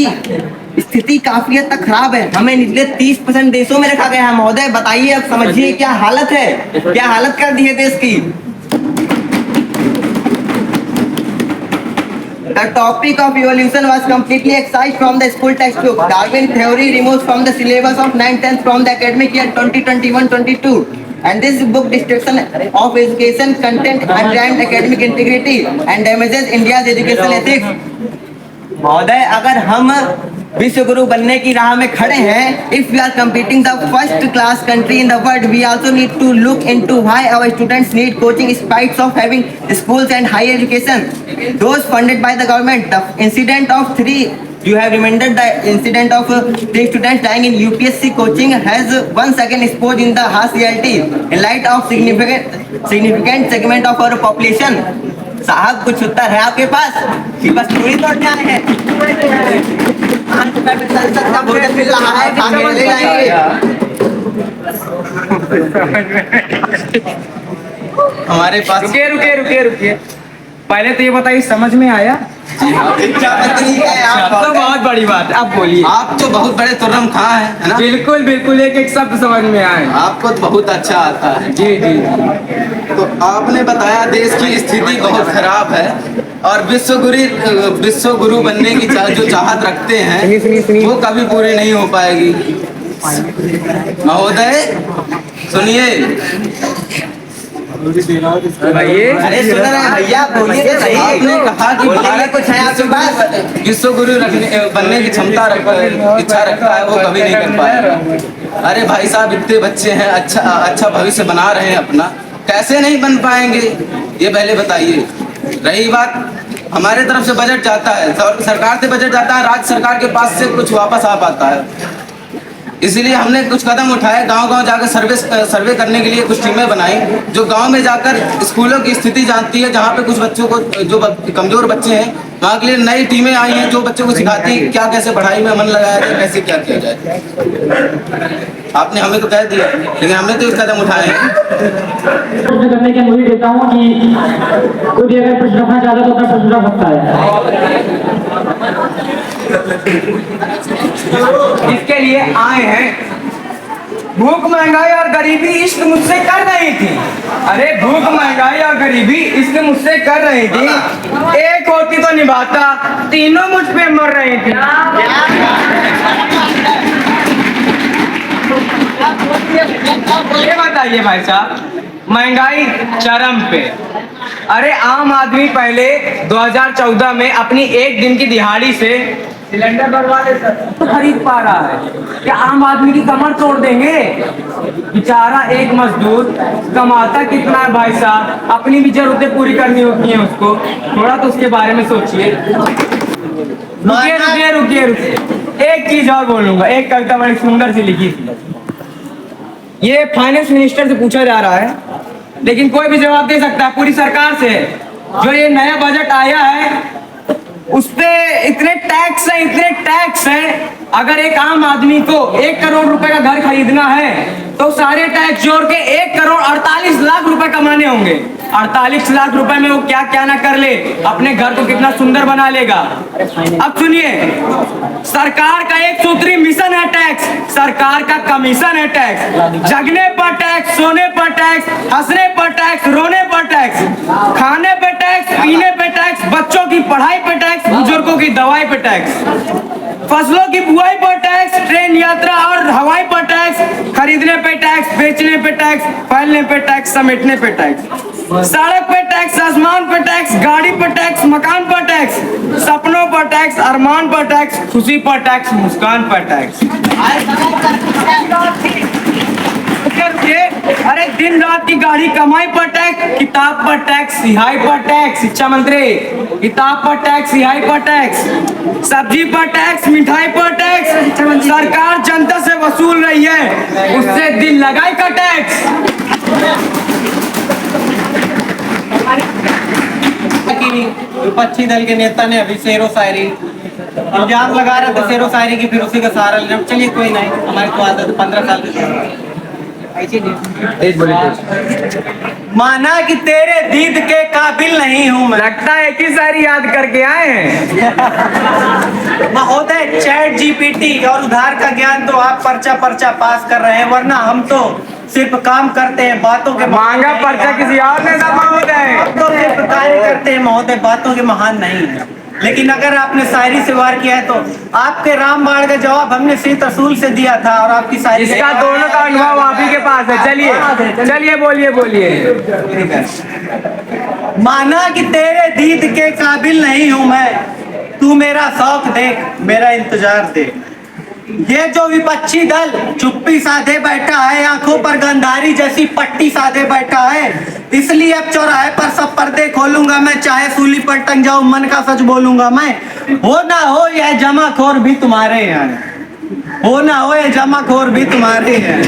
Speaker 2: स्थिति काफी हद तक खराब है। हमें निचले 30% देशों में रखा गया है। महोदय बताइए, अब समझिए क्या हालत है, क्या हालत कर दी है देश की। The topic of evolution was completely excised from the school textbook. Darwin theory removed from the syllabus of 9th-10th from the academic year 2021-22. And this book destruction of education content undermines academic integrity and damages India's educational ethics. महोदय, अगर हम विश्व गुरु बनने की राह में खड़े हैं, if we are competing the first class country in the world, we also need to look into why our students need coaching in spite of having schools and higher education, those funded by the government. The incident of 3, you have remembered the incident of 3 students dying in UPSC coaching has once again exposed in the harsh reality in light of significant segment of our population. साहब, कुछ उत्तर है आपके पास कि बस पूरी तोड़ने आए हैं? संसद का भोजन मिल रहा है, खा के ले जाएंगे।
Speaker 8: हमारे पास
Speaker 3: रुकिए, पहले तो ये बताइए, समझ में आया?
Speaker 8: शिक्षा मंत्री है आप,
Speaker 3: तो बहुत बड़ी बात है, अब बोलिए।
Speaker 8: आप तो बहुत बड़े तुर्रम खां हैं, है ना?
Speaker 3: बिल्कुल एक शब्द समझ में आए।
Speaker 8: आपको तो बहुत अच्छा आता है।
Speaker 3: जी।
Speaker 8: तो आपने बताया देश की स्थिति बहुत खराब है और विश्व गुरु बनने की जो चाहत रखते हैं वो कभी पूरी नहीं हो पाएगी। महोदय सुनिए,
Speaker 2: अरे सुन रहे हैं भैया, बोलिए तो सही।
Speaker 8: आपने कहा कि भारत
Speaker 2: कुछ है आपके पास?
Speaker 8: विश्व गुरु बनने की इच्छा रखता है, वो कभी नहीं कर पाएगा। अरे भाई साहब, इतने बच्चे हैं, अच्छा भविष्य बना रहे हैं अपना, कैसे नहीं बन पाएंगे ये पहले बताइए। रही बात हमारे तरफ से बजट जाता है, सरकार से बजट जाता है, राज्य सरकार के पास से कुछ वापस आ पाता है। इसीलिए हमने कुछ कदम उठाए, गांव-गांव जाकर सर्वे करने के लिए कुछ टीमें बनाई, जो गांव में जाकर स्कूलों की स्थिति जानती है, जहां पे कुछ बच्चों को जो कमजोर बच्चे हैं वहाँ के लिए नई टीमें आई हैं जो बच्चों को सिखाती हैं क्या कैसे पढ़ाई में मन लगाया जाए, कैसे क्या किया जाए। आपने हमें तो कह दिया, लेकिन हमने तो एक कदम उठाए हैं।
Speaker 1: प्रश्न करने की अनुमति देता हूँ कि कोई भी अगर प्रश्न रखना चाहता है तो अपना प्रश्न रख सकता है।
Speaker 3: इसके लिए आए हैं। भूख महंगाई और गरीबी इश्क मुझसे कर रही थी। अरे भूख महंगाई और गरीबी इश्क मुझसे कर रही थी, एक होती तो निभाता, तीनों मुझ पे मर रही थी। ये बताइए भाई साहब, महंगाई चरम पे। अरे आम आदमी पहले 2014 में अपनी एक दिन की दिहाड़ी से सिलेंडर भरवा ले तो खरीद पा रहा है। क्या आम आदमी की कमर तोड़ देंगे? बेचारा एक मजदूर कमाता कितना है भाई साहब, अपनी भी जरूरतें पूरी करनी होती हैं उसको, थोड़ा तो उसके बारे में सोचिए। रुकिए, एक चीज और बोलूंगा। एक कविता बड़ी सुंदर सी लिखी थी, ये फाइनेंस मिनिस्टर से पूछा जा रहा है, लेकिन कोई भी जवाब दे सकता है पूरी सरकार से। जो ये नया बजट आया है उस पे इतने टैक्स हैं। अगर एक आम आदमी को 1 करोड़ रुपए का घर खरीदना है तो सारे टैक्स जोड़ के 1 करोड़ 48 लाख रुपए कमाने होंगे। 48 लाख रुपए में वो क्या क्या ना कर ले, अपने घर को कितना सुंदर बना लेगा। अब सुनिए, सरकार का एक सूत्री मिशन है टैक्स, सरकार का कमीशन है टैक्स। जगने पर टैक्स, सोने पर टैक्स, हंसने पर टैक्स, रोने पर टैक्स, खाने पे टैक्स, पीने पे टैक्स, बच्चों की पढ़ाई पे टैक्स, बुजुर्गों की दवाई पे टैक्स, फसलों की बुआई पर टैक्स, ट्रेन यात्रा और हवाई पर टैक्स, खरीदने पे टैक्स, बेचने पे टैक्स, फैलने पे टैक्स, समेटने पे टैक्स, सड़क पे टैक्स, आसमान पर टैक्स, गाड़ी पर टैक्स, मकान पर टैक्स, सपनों पर टैक्स, अरमान पर टैक्स, खुशी पर टैक्स, मुस्कान पर टैक्स। अरे दिन रात की गाड़ी कमाई पर टैक्स, किताब पर टैक्स, सिहाई पर टैक्स। शिक्षा मंत्री, किताब पर टैक्स, सिहाई पर टैक्स, सब्जी पर टैक्स, मिठाई पर टैक्स। सरकार जनता से वसूल रही है उससे दिल लगाई का टैक्स।
Speaker 9: विपक्षी दल के नेता ने अभी शेरो शायरी इल्जाम लगा रहे थे, शेरो शायरी की, फिर उसी का सहारा लेना। चलिए कोई नहीं, हमारी तो आदत 15 साल की। माना कि तेरे दीद के काबिल नहीं हूँ मैं।
Speaker 3: लगता है कि सारी याद करके आए हैं।
Speaker 9: महोदय, चैट जीपीटी और उधार का ज्ञान तो आप पर्चा पास कर रहे हैं, वरना हम तो सिर्फ काम करते हैं, बातों के
Speaker 3: मांगा पर्चा किसी और ने था महोदय।
Speaker 9: तो सिर्फ कार्य करते हैं महोदय, बातों के महान नहीं है। लेकिन अगर आपने शायरी से वार किया है तो आपके रामबाण का जवाब हमने सी तसूल से दिया था, और आपकी शायरी
Speaker 3: इसका दोनों का अनुभव आप ही के पास है। चलिए बोलिए।
Speaker 9: माना कि तेरे दीद के काबिल नहीं हूँ मैं, तू मेरा शौक देख, मेरा इंतजार देख। ये जो विपक्षी दल चुप्पी साधे बैठा है, आंखों पर गंधारी जैसी पट्टी साधे बैठा है, इसलिए अब चौराहे पर सब पर्दे खोलूंगा मैं, चाहे सूली पर टंग जाऊं, मन का सच बोलूंगा मैं। हो ना हो यह जमाखोर भी तुम्हारे हैं, हो ना हो यह जमाखोर भी तुम्हारे हैं।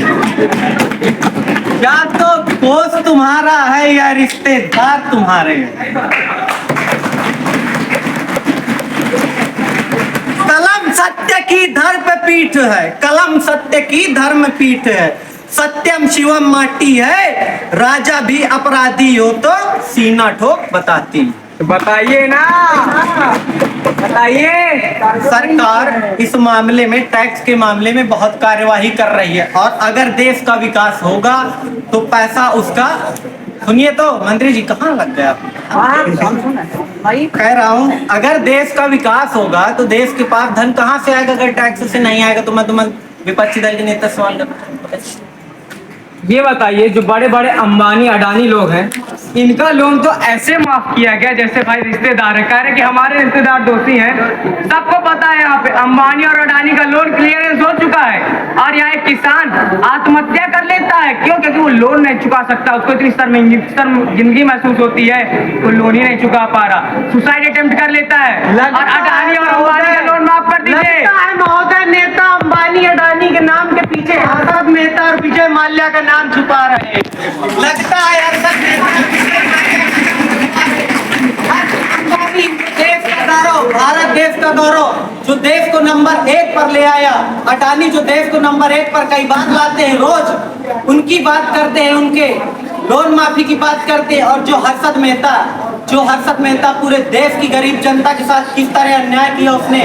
Speaker 9: या तो दोस्त तुम्हारा है या रिश्तेदार तुम्हारे हैं। कलम सत्य की धर पे पीठ है, कलम सत्य की धर्म पीठ है, सत्यम शिवम माटी है, राजा भी अपराधी हो तो सीना ठोक बताती।
Speaker 3: बताइए ना, बताइए।
Speaker 9: सरकार इस मामले में, टैक्स के मामले में बहुत कार्यवाही कर रही है, और अगर देश का विकास होगा तो पैसा उसका, सुनिए तो मंत्री जी कहाँ लग गए आप? कह रहा हूँ, अगर देश का विकास होगा तो देश के पास धन कहाँ से आएगा? अगर टैक्स से नहीं आएगा तो मैं विपक्षी दल के नेता सवाल करता हूँ।
Speaker 3: ये बताइए, जो बड़े बड़े अंबानी अडानी लोग हैं इनका लोन तो ऐसे माफ किया गया जैसे भाई रिश्तेदार है, कह रहे कि हमारे रिश्तेदार दोषी हैं। सबको पता है यहाँ पे अंबानी और अडानी का लोन क्लियरेंस हो चुका है, और यहाँ एक किसान आत्महत्या कर लेता है। क्यों? क्योंकि वो लोन नहीं चुका सकता, उसको इतनी शर्मिंदगी महसूस होती है, वो लोन ही नहीं चुका पा रहा, सुसाइड अटेम्प्ट कर लेता है। और अडानी और अंबानी का लोन माफ कर दीजिए।
Speaker 9: महोदय, नेता अंबानी अडानी के नाम के पीछे हर्षद मेहता और विजय माल्या का नाम छुपा रहे हैं। लगता है हर्षद देश का गौरव, भारत देश का गौरव, जो देश को नंबर 1 पर ले आया, अडानी जो देश को नंबर 1 पर कई बात लाते हैं, रोज उनकी बात करते हैं, उनके लोन माफी की बात करते हैं। और जो हर्षद मेहता पूरे देश की गरीब जनता के साथ किस तरह अन्याय किया उसने,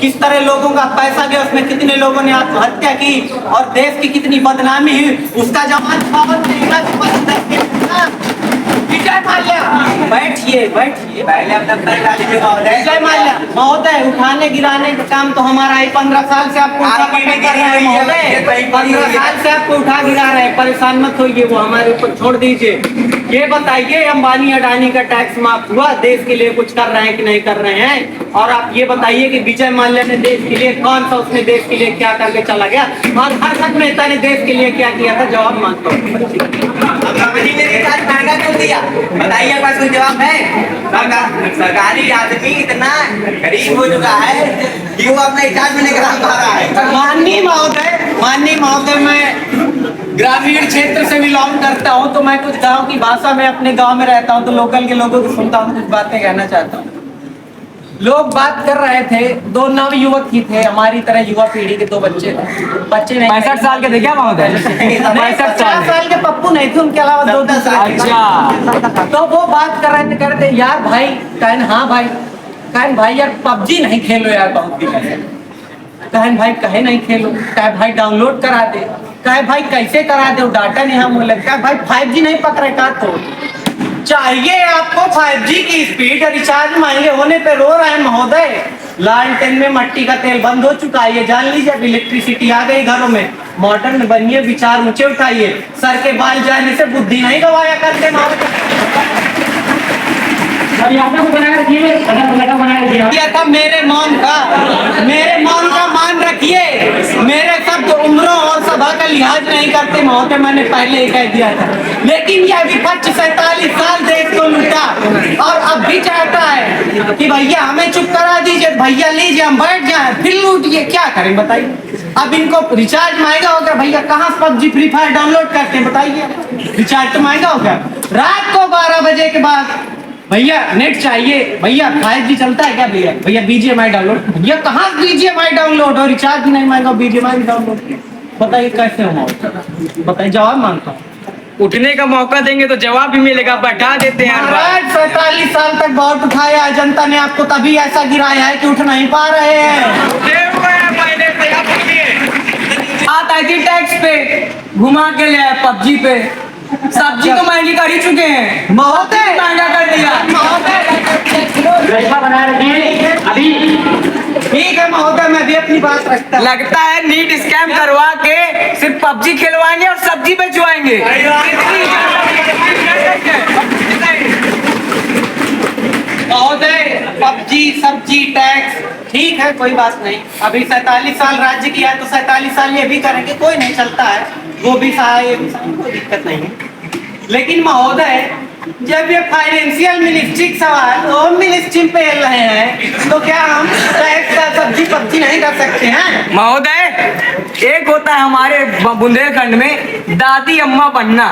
Speaker 9: किस तरह लोगों का पैसा गया उसमें, कितने लोगों ने आत्महत्या की और देश की कितनी बदनामी हुई, उसका जवाब विजय माल्या। बैठिए पहले अब तक विजय माल्या महोदय, उठाने गिराने का काम तो हमारा है। 15 साल से आपको 15 साल से आपको उठा गिरा रहे हैं, परेशान मत होइए, वो हमारे ऊपर छोड़ दीजिए। ये बताइए अंबानी अडानी का टैक्स माफ हुआ, देश के लिए कुछ कर रहे हैं कि नहीं कर रहे हैं? और आप ये बताइए कि विजय माल्या ने देश के लिए कौन सा, उसने देश के लिए क्या करके चला गया, और हर्षद मेहता ने देश के लिए क्या किया था? जवाब मांगता हूँ। महंगा क्यों दिया बताइए, पास कोई जवाब है? सरकारी आदमी इतना गरीब हो चुका है कि वो अपने इलाज में नहीं करा पा रहा है। माननीय महोदय, मैं ग्रामीण क्षेत्र से बिलोंग करता हूँ, तो मैं कुछ गांव की भाषा में अपने गांव में रहता हूँ, तो लोकल के लोगों को सुनता हूँ, कुछ बातें कहना चाहता हूँ। लोग बात कर रहे थे, 2 नवयुवक ही थे, हमारी तरह युवा पीढ़ी के 2 बच्चे नहीं,
Speaker 3: 65 साल के थे क्या महोदय?
Speaker 9: 65 साल के पप्पू नहीं थे, उनके अलावा 2-10 साल।
Speaker 3: अच्छा,
Speaker 9: तो वो बात कर रहे थे, कह रहे थे यार भाई, कहन भाई यार पबजी नहीं खेलो यार, बहुत दिन है। कहन भाई कहे नहीं खेलो, कहे भाई डाउनलोड करा दे, कहे भाई कैसे करा दे, डाटा नहीं हम लगता है भाई 5G नहीं पकड़े का, तो चाहिए आपको 5G की स्पीड, रिचार्ज महंगे होने पे रो रहे हैं महोदय। लालटेन में मट्टी का तेल बंद हो चुका है, ये जान लीजिए। अब इलेक्ट्रिसिटी आ गई घरों में, मॉडर्न बनिए, विचार ऊंचे उठाइए, सर के बाल जाने से बुद्धि नहीं गवाया करते महोदय। था मेरे मौन का मान रखिए, मेरे शब्द उम्रों और सभा का लिहाज नहीं करते महोदय, मैंने पहले ही कह दिया था। लेकिन यह विपक्ष 47 साल देश को लूटा और अब भी चाहता है कि भैया हमें चुप करा दीजिए, भैया लीजिए हम बैठ जाए, फिर लूटिए। क्या करें बताइए? अब इनको रिचार्ज महंगा हो गया भैया, कहाँ PUBG फ्री फायर डाउनलोड करते बताइए? रिचार्ज तो महंगा हो गया। रात को 12 बजे के बाद भैया नेट चाहिए, भैया 5G चलता है क्या भैया? भैया BGMI डाउनलोड, भैया कहाँ BGMI डाउनलोड और रिचार्ज भी नहीं महंगा, BGMI डाउनलोड। बताइए कैसे हो? बताइए, जवाब मांगता हूँ।
Speaker 3: उठने का मौका देंगे तो जवाब भी मिलेगा, बैठा देते हैं।
Speaker 9: 47 साल तक बहुत उठाया है, जनता ने आपको तभी ऐसा गिराया है कि उठ नहीं पा रहे हैं।
Speaker 3: बात आई थी टैक्स पे, घुमा के ले आए PUBG पे। सब्जी तो महंगी कर ही चुके हैं
Speaker 9: महोदय,
Speaker 3: महंगा कर दिया
Speaker 1: अभी
Speaker 9: ठीक है महोदय, मैं भी अपनी बात रखता हूं।
Speaker 3: लगता है नीट स्कैम करवा के सिर्फ PUBG खिलवाएंगे और सब्जी बेचवाएंगे।
Speaker 9: महोदय PUBG सब्जी टैक्स ठीक है, कोई बात नहीं। अभी 47 साल राज्य किया है तो 47 साल ये भी करेंगे, कोई नहीं, चलता है, वो भी सहाय, कोई दिक्कत नहीं है। लेकिन महोदय जब ये फाइनेंशियल मिनिस्ट्री सवाल होम मिनिस्ट्री पे रहे हैं तो क्या हम टैक्स का सब्जी PUBG नहीं कर सकते हैं?
Speaker 3: महोदय एक होता है हमारे बुंदेलखंड में दादी अम्मा बनना,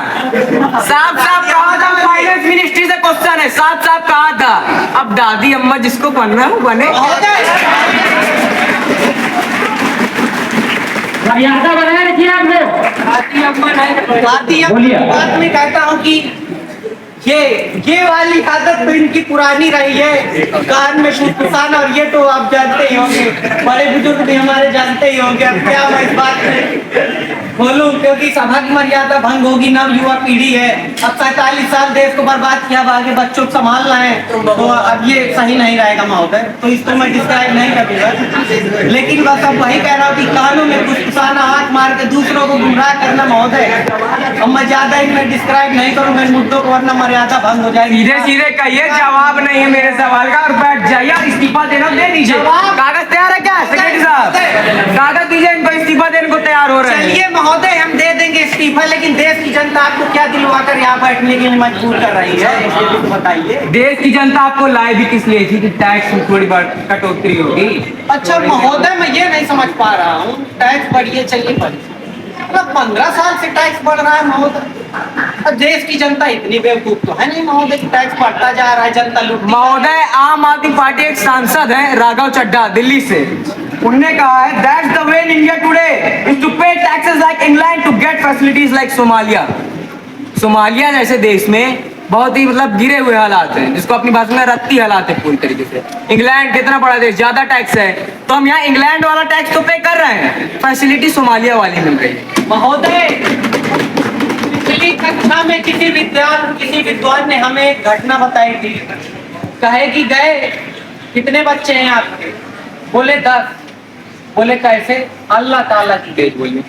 Speaker 3: साफ साफ कहा था, फाइनेंस मिनिस्ट्री से क्वेश्चन है, साफ साफ कहा था, अब दादी अम्मा जिसको बनना है वो बने।
Speaker 1: मर्यादा बनाए रखिए आप लोग।
Speaker 9: दादी अम्मा बात में कहता हूँ कि ये वाली आदत तो इनकी पुरानी रही है, कान में फुसफुसान, और ये तो आप जानते ही होंगे, बड़े बुजुर्ग भी हमारे जानते ही होंगे। अब क्या मैं इस बात में खोलूं क्योंकि सभा की मर्यादा भंग होगी। नव युवा पीढ़ी है, अब 47 साल देश को बर्बाद किया, अब आगे बच्चों को संभालना है, तो अब ये सही नहीं रहेगा महोदय। तो इसको मैं डिस्क्राइब नहीं करूँगा, लेकिन बस अब वही कह रहा हूँ कि कानों में घुसपसाना, हाथ मार के दूसरों को गुमराह करना महोदय, अब मैं ज्यादा इनमें डिस्क्राइब नहीं करूँगा इन मुद्दों को, वरना मर्यादा भंग हो जाएगी।
Speaker 3: सीधे सीधे कहिए, जवाब नहीं है मेरे सवाल का और बैठ जाइए। इस्तीफा देना दे दीजिए। कागज तैयार है क्या सेक्रेटरी साहब? कागज दीजिए, इनको इस्तीफा देने को तैयार हो रहे हैं।
Speaker 9: चलिए महोदय, हम दे देंगे इस्तीफा, लेकिन देश की जनता आपको क्या दिलवाकर यहाँ बैठने के लिए मजबूर कर रही है, ये तो बताइए।
Speaker 3: देश की जनता आपको लाई भी किस लिए थी कि टैक्स में थोड़ी कटौती होगी?
Speaker 9: अच्छा महोदय, मैं ये नहीं समझ पा रहा हूँ, टैक्स बढ़िए, चलिए बढ़िए, मतलब 15 साल से टैक्स बढ़ रहा है महोदय। अब देश की जनता इतनी बेवकूफ तो है नहीं महोदय कि टैक्स बढ़ता जा रहा है, जनता लूट।
Speaker 3: महोदय, आम आदमी पार्टी एक सांसद है राघव चड्ढा दिल्ली से, उन्होंने कहा है that's the way in India today is to pay taxes like England to get facilities like Somalia. Somalia जैसे देश में बहुत ही मतलब गिरे हुए हालात हैं, जिसको अपनी भाषा में रत्ती हालात है पूरी तरीके से। इंग्लैंड कितना बड़ा देश, ज्यादा टैक्स है, तो हम यहाँ इंग्लैंड वाला टैक्स तो पे कर रहे हैं, फैसिलिटी सोमालिया वाली मिल रही है।
Speaker 9: महोदय, पिछली कक्षा में किसी विद्वान ने हमें एक घटना बताई थी, कहे कि गए कितने बच्चे हैं आपके, बोले 10। बोले कैसे? अल्लाह ताला की देन बोले,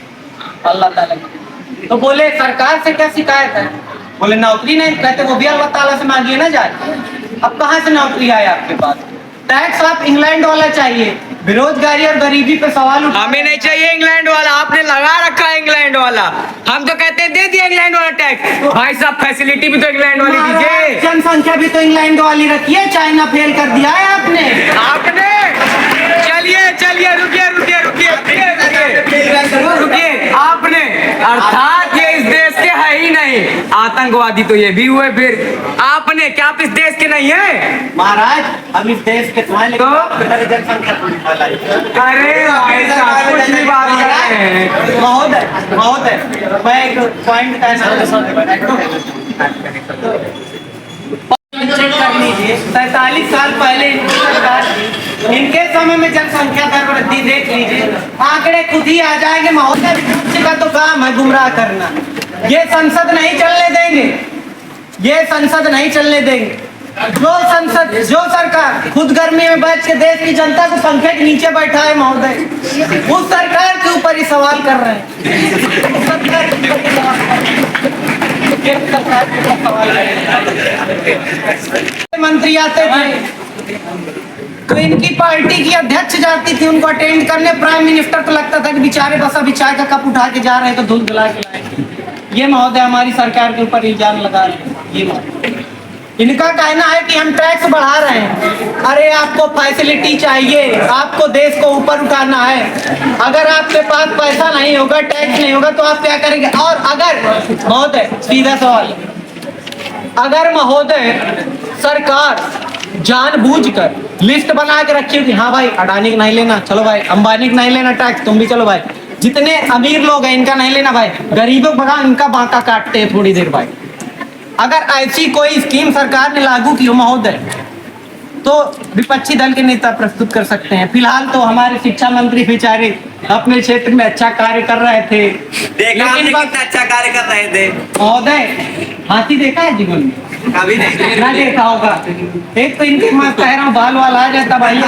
Speaker 9: अल्लाह ताला की। तो बोले सरकार से क्या शिकायत है? बोले नौकरी नहीं। कहते वो भी अल्लाह ताला से मांगिए ना जाए। अब कहाँ से नौकरी आए आपके पास? टैक्स आप इंग्लैंड वाला चाहिए, बेरोजगारी और गरीबी पे सवाल उठा।
Speaker 3: हमें नहीं चाहिए इंग्लैंड वाला, आपने लगा रखा है इंग्लैंड वाला। हम तो कहते हैं दे दिया इंग्लैंड वाला टैक्स। भाई साहब, फैसिलिटी भी तो इंग्लैंड वाली दीजिए।
Speaker 9: जनसंख्या भी तो इंग्लैंड वाली रखी है, चाइना फेल कर दिया है आपने।
Speaker 3: चलिए रुकिए। आपने अर्थात ये इस देश के है ही नहीं, आतंकवादी तो ये भी हुए। फिर आपने क्या आप इस देश के नहीं है?
Speaker 9: महाराज, हम इस देश के तो जनसंख्या
Speaker 3: अरे भाई साहब, कुछ भी बात कर रहे हैं।
Speaker 9: महोदय, मैं एक पॉइंट चेक कर लीजिए। 47 साल पहले इनकी सरकार थी, इनके समय में जनसंख्या दर वृद्धि देख लीजिए, आंकड़े खुद ही आ जाएंगे महोदय। विपक्ष का तो काम है गुमराह करना। ये संसद नहीं चलने देंगे, ये संसद नहीं चलने देंगे। जो सरकार खुद गर्मी में बैठ के देश की जनता को पंखे के नीचे बैठा है महोदय, उस सरकार के ऊपर ही सवाल कर रहे हैं। मंत्री आते थे तो इनकी पार्टी की अध्यक्ष जाती थी उनको अटेंड करने, प्राइम मिनिस्टर को लगता था कि बेचारे बस अभी चाय का कप उठा के जा रहे हैं तो धूल जला के लाए। ये महोदय हमारी सरकार के ऊपर इल्जाम लगा रहे हैं। ये इनका कहना है कि हम टैक्स बढ़ा रहे हैं। अरे आपको फैसिलिटी चाहिए, आपको देश को ऊपर उठाना है। अगर आपके पास पैसा नहीं होगा, टैक्स नहीं होगा, तो आप क्या करेंगे? और अगर महोदय, सीधा सवाल, अगर महोदय सरकार जानबूझकर लिस्ट बना के रखी कि हाँ भाई अडानी का नहीं लेना, चलो भाई अंबानी का नहीं लेना टैक्स, तुम भी चलो भाई, जितने अमीर लोग हैं इनका नहीं लेना भाई, गरीबों को भगा इनका बांका काटते हैं थोड़ी देर भाई। अगर ऐसी कोई स्कीम सरकार ने लागू की हो महोदय, तो विपक्षी दल के नेता प्रस्तुत कर सकते हैं। फिलहाल तो हमारे शिक्षा मंत्री बेचारे अपने क्षेत्र में अच्छा कार्य कर रहे थे,
Speaker 8: लेकिन अच्छा कार्य कर रहे थे
Speaker 9: महोदय। हाथी देखा है जीवन में?
Speaker 8: कभी नहीं
Speaker 9: ना देखा होगा। एक तो इनके मैं कह रहा हूँ बाल वाल आ जाता भाई।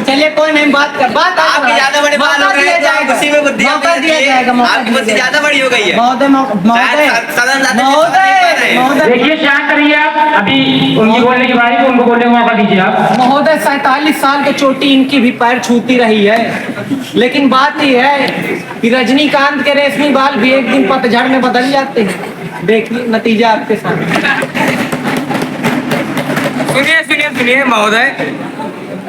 Speaker 9: चलिए कोई नहीं, बात
Speaker 8: आपके ज्यादा बड़े बाल हो रहे हैं, तो उसी में बुद्धि
Speaker 9: दिया जाएगा।
Speaker 8: आपकी बुद्धि ज्यादा बड़ी हो गई है
Speaker 9: महोदय,
Speaker 1: देखिए शांत रहिए आप, अभी उनकी बोलने की बारी, तो उनको बोलने का मौका दीजिए आप।
Speaker 9: महोदय 47 साल की चोटी इनकी भी पैर छूती रही है, लेकिन बात यह है कि रजनीकांत के रेशमी बाल भी एक दिन पतझड़ में बदल जाते हैं। देखिए नतीजा आपके सामने।
Speaker 3: सुनिए महोदय,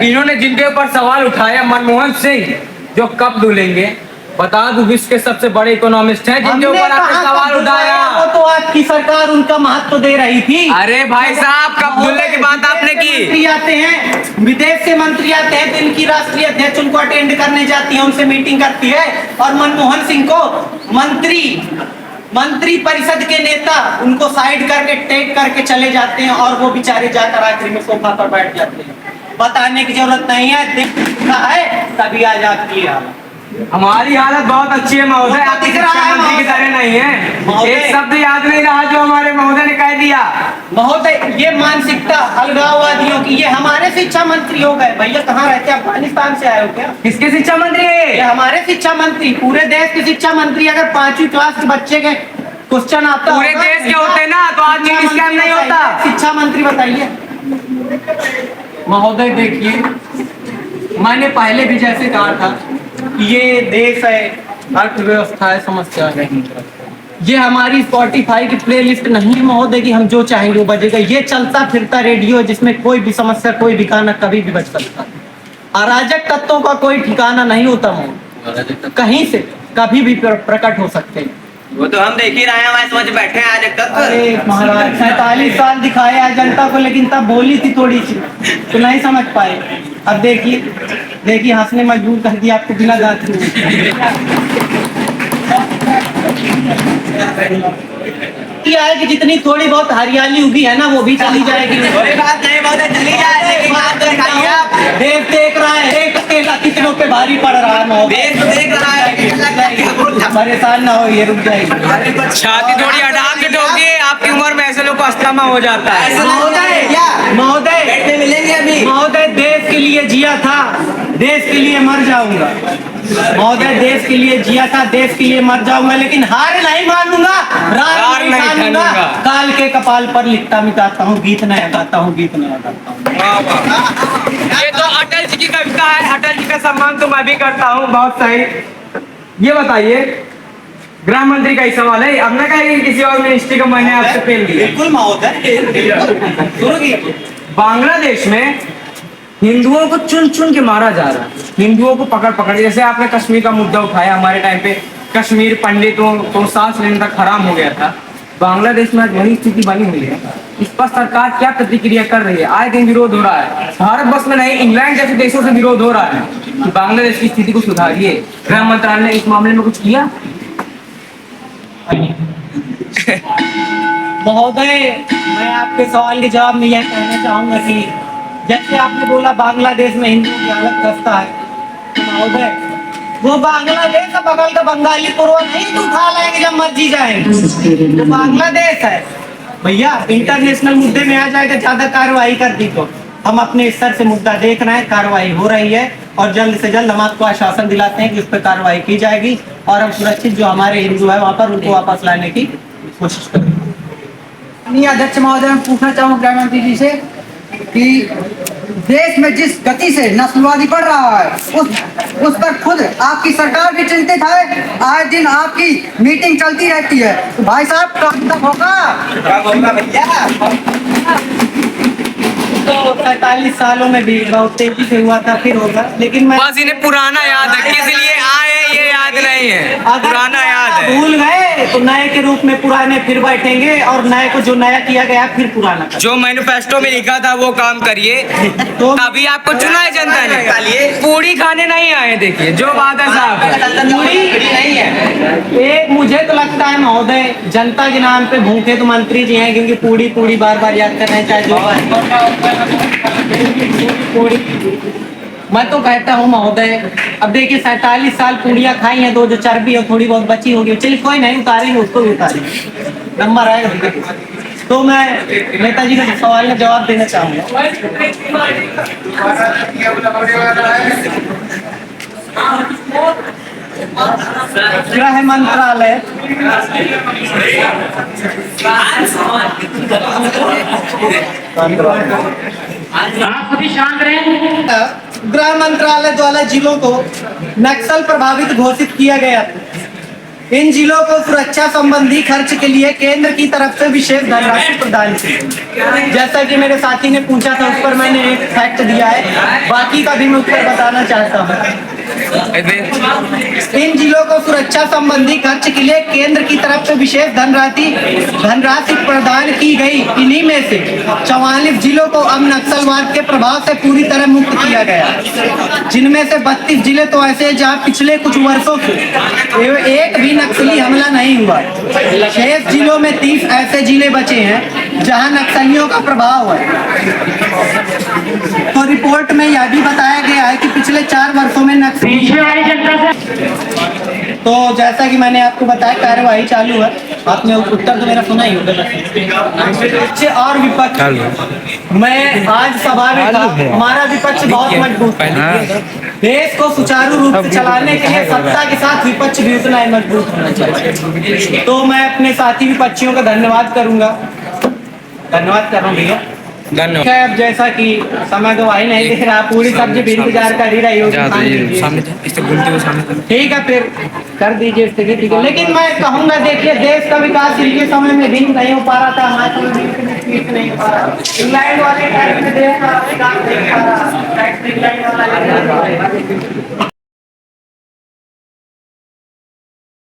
Speaker 3: इन्होंने जिनके ऊपर सवाल उठाया, मनमोहन सिंह जो कब धुलेंगे, बता दूं विश्व के सबसे बड़े इकोनॉमिस्ट हैं जिनके ऊपर आपने सवाल उठाया।
Speaker 9: वो तो आपकी सरकार उनका महत्व दे रही थी।
Speaker 3: अरे भाई साहब, कब धुलने की बात आपने की?
Speaker 9: मंत्री आते हैं, विदेश से मंत्री आते हैं, तो इनकी राष्ट्रीय अध्यक्ष उनको अटेंड करने जाती है, उनसे मीटिंग करती है, और मनमोहन सिंह को मंत्री परिषद के नेता उनको साइड करके टेक करके चले जाते हैं, और वो बेचारे जाकर आखिरी में सोफा पर बैठ जाते हैं। बताने की जरूरत नहीं है, दिखता है तभी आ जाती है।
Speaker 3: हमारी हालत बहुत अच्छी है महोदय, आपकी शिक्षा मंत्री की तरह नहीं है। एक शब्द याद नहीं रहा जो हमारे महोदय ने कह दिया।
Speaker 9: महोदय ये मानसिकता अलगाववादियों की, ये हमारे शिक्षा मंत्री हो गए। भैया कहाँ रहते हैं, अफगानिस्तान से आए हो क्या?
Speaker 3: किसके शिक्षा मंत्री है
Speaker 9: ये हमारे शिक्षा मंत्री, पूरे देश के शिक्षा मंत्री। अगर 5वीं क्लास के बच्चे के क्वेश्चन आता
Speaker 3: पूरे देश के होते ना तो आज इंग्लिश स्कैम नहीं होता।
Speaker 9: शिक्षा मंत्री बताइए। महोदय देखिए, मैंने पहले भी जैसे कहा था, ये देश है, अर्थव्यवस्था है, समस्या नहीं। ये हमारी स्पॉटिफाई की प्लेलिस्ट नहीं है महोदय कि हम जो चाहेंगे वो बजेगा। ये चलता फिरता रेडियो है जिसमें कोई भी समस्या, कोई भी गाना कभी भी बज सकता है। अराजक तत्वों का कोई ठिकाना नहीं होता महोदय, कहीं से कभी भी प्रकट हो सकते हैं।
Speaker 8: वो तो हम देख ही रहे हैं, हमारे समझ बैठे हैं आज तक।
Speaker 9: अरे महाराज 47 साल दिखाया जनता को, लेकिन तब बोली थी थोड़ी सी तो नहीं समझ पाए। अब देखिए हंसने मजबूर कर दिया आपको बिना दांत क्या है कि जितनी थोड़ी बहुत हरियाली उगी है ना वो भी चली जाएगी।
Speaker 8: कोई बात नहीं महोदय, चली जाए, लेकिन बात तो दिखाइए आप।
Speaker 9: देश देख रहा है, एक अकेला कितनों पे भारी पड़ रहा है महोदय।
Speaker 8: देश तो देख रहा है।
Speaker 9: परेशान ना हो, ये रुक जाएगी।
Speaker 3: छाती थोड़ी हटा के ठोकिए, आपकी उम्र में ऐसे लोग को अस्थमा हो जाता है।
Speaker 9: महोदय
Speaker 8: बैठने मिलेंगे अभी।
Speaker 9: महोदय देश के लिए जिया था, देश के लिए मर जाऊंगा। महोदय देश के लिए जिया था, देश के लिए मर जाऊंगा, लेकिन हार नहीं मानूंगा, रार नहीं ठानूंगा। काल के कपाल पर लिखता मिटाता हूँ, गीत नया गाता हूँ, गीत नया गाता हूँ।
Speaker 3: ये तो अटल जी की कविता है, अटल जी का सम्मान तो मैं भी करता हूँ। बहुत सही। ये बताइए, गृह मंत्री का ही सवाल है, अब ना कहेंगे किसी और मिनिस्ट्री का मैंने आपसे फेल दिया।
Speaker 9: बिल्कुल महोदय।
Speaker 3: बांग्लादेश में हिंदुओं को चुन चुन के मारा जा रहा है, हिंदुओं को पकड़ पकड़। जैसे आपने कश्मीर का मुद्दा उठाया, हमारे टाइम पे कश्मीर पंडितों को सांस लेने तक हराम हो गया था। बांग्लादेश में आज वही स्थिति बनी हुई है। इस पर सरकार क्या प्रतिक्रिया कर रही है? आए दिन विरोध हो रहा है, भारत बस में नहीं, इंग्लैंड जैसे देशों से विरोध हो रहा है कि बांग्लादेश की स्थिति को सुधारिए। गृह मंत्रालय ने इस मामले में कुछ किया?
Speaker 9: महोदय मैं आपके सवाल के जवाब में यह कहना चाहूंगा कि जैसे आपने बोला बांग्लादेश में हिंदुओं की हालत खस्ता है, तो महोदय वो बांग्लादेश का बगल का बंगाली पूर्व नहीं तो उठा लाएंगे जब मर्जी जाएंगे। तो बांग्लादेश है भैया, इंटरनेशनल मुद्दे में आ जाएगा, ज्यादा कार्रवाई कर दी तो हम अपने स्तर से मुद्दा देख रहे हैं, कार्रवाई हो रही है और जल्द से जल्द हम आपको आश्वासन दिलाते हैं कि उस पर कार्रवाई की जाएगी और हम सुरक्षित जो हमारे हिंदू है वहाँ पर उनको वापस लाने की कोशिश करेंगे।
Speaker 2: अध्यक्ष महोदय, मैं पूछना चाहूँ गृह मंत्री जी से कि देश में जिस गति से नस्लवादी बढ़ रहा है उस पर खुद आपकी सरकार भी चिंतित है। आए दिन आपकी मीटिंग चलती रहती है, तो भाई साहब कब होगा भैया?
Speaker 9: तो 47 सालों में भी बहुत तेजी से हुआ था, फिर होगा, लेकिन मैं
Speaker 3: बस इन्हें पुराना याद है, किस लिए आए ये याद नहीं है, पुराना याद है।
Speaker 9: भूल गए तो नए के रूप में पुराने फिर बैठेंगे और नए को जो नया किया गया फिर पुराना कर।
Speaker 3: जो मैनिफेस्टो में लिखा था वो काम करिए,
Speaker 9: तो
Speaker 3: तभी आपको चुना है जनता ने। पूरी खाने नहीं आए, देखिए जो बात है साहब,
Speaker 9: पूरी नहीं है। एक मुझे तो लगता है महोदय जनता के नाम पे भूखे तो मंत्री जी हैं, क्योंकि पूरी पूरी बार बार याद करना है, चाहे जो पूरी। मैं तो कहता हूँ महोदय, अब देखिए 47 साल पूड़ियाँ खाई हैं, तो जो चर्बी है थोड़ी बहुत बची होगी, चलिए कोई नहीं, उतारेंगे उसको भी उतारेंगे, नंबर आएगा। तो मैं नेताजी का सवाल का जवाब देना चाहूँगा। गृह मंत्रालय
Speaker 1: आप सभी शांत रहें।
Speaker 9: गृह मंत्रालय द्वारा जिलों को नक्सल प्रभावित घोषित किया गया था। इन जिलों को सुरक्षा संबंधी खर्च के लिए केंद्र की तरफ से विशेष धनराशि प्रदान की। जैसा कि मेरे साथी ने पूछा था, उस पर मैंने एक फैक्ट दिया है, बाकी का भी मैं उत्तर बताना चाहता हूँ। इन जिलों को सुरक्षा संबंधी खर्च के लिए केंद्र की तरफ से विशेष धनराशि प्रदान की गई। इन्हीं में से 44 जिलों को अब नक्सलवाद के प्रभाव से पूरी तरह मुक्त किया गया, जिनमें से 32 जिले तो ऐसे हैं जहां पिछले कुछ वर्षों से एक भी नक्सली हमला नहीं हुआ। शेष जिलों में 30 ऐसे जिले बचे हैं जहां नक्सलियों का प्रभाव है। तो रिपोर्ट में यह भी बताया गया है कि पिछले 4 वर्षों में
Speaker 1: पीछे वाली जनता से
Speaker 9: तो जैसा कि मैंने आपको बताया कार्यवाही चालू है, आपने उत्तर तो मेरा सुना ही होगा। विपक्ष और विपक्ष, मैं आज सभा में था, हमारा विपक्ष बहुत मजबूत है। देश को सुचारू रूप से चलाने के लिए सत्ता के साथ विपक्ष भी उतना ही मजबूत होना चाहिए। तो मैं अपने साथी विपक्षियों का धन्यवाद करूंगा, धन्यवाद कर रहा हूँ भैया। धन्यवाद। अब जैसा कि समय तो ही नहीं दिख रहा, पूरी सब्जी भी इंतजार कर ही रही होगी। ठीक है, फिर कर दीजिए स्थिति, ठीक है। लेकिन मैं कहूँगा, देखिए देश का विकास इनके समय में भी नहीं हो पा रहा था, हमारे समय में नहीं हो पा रहा। इंग्लैंड वाले टाइम में देश का विकास नहीं हो पा रहा।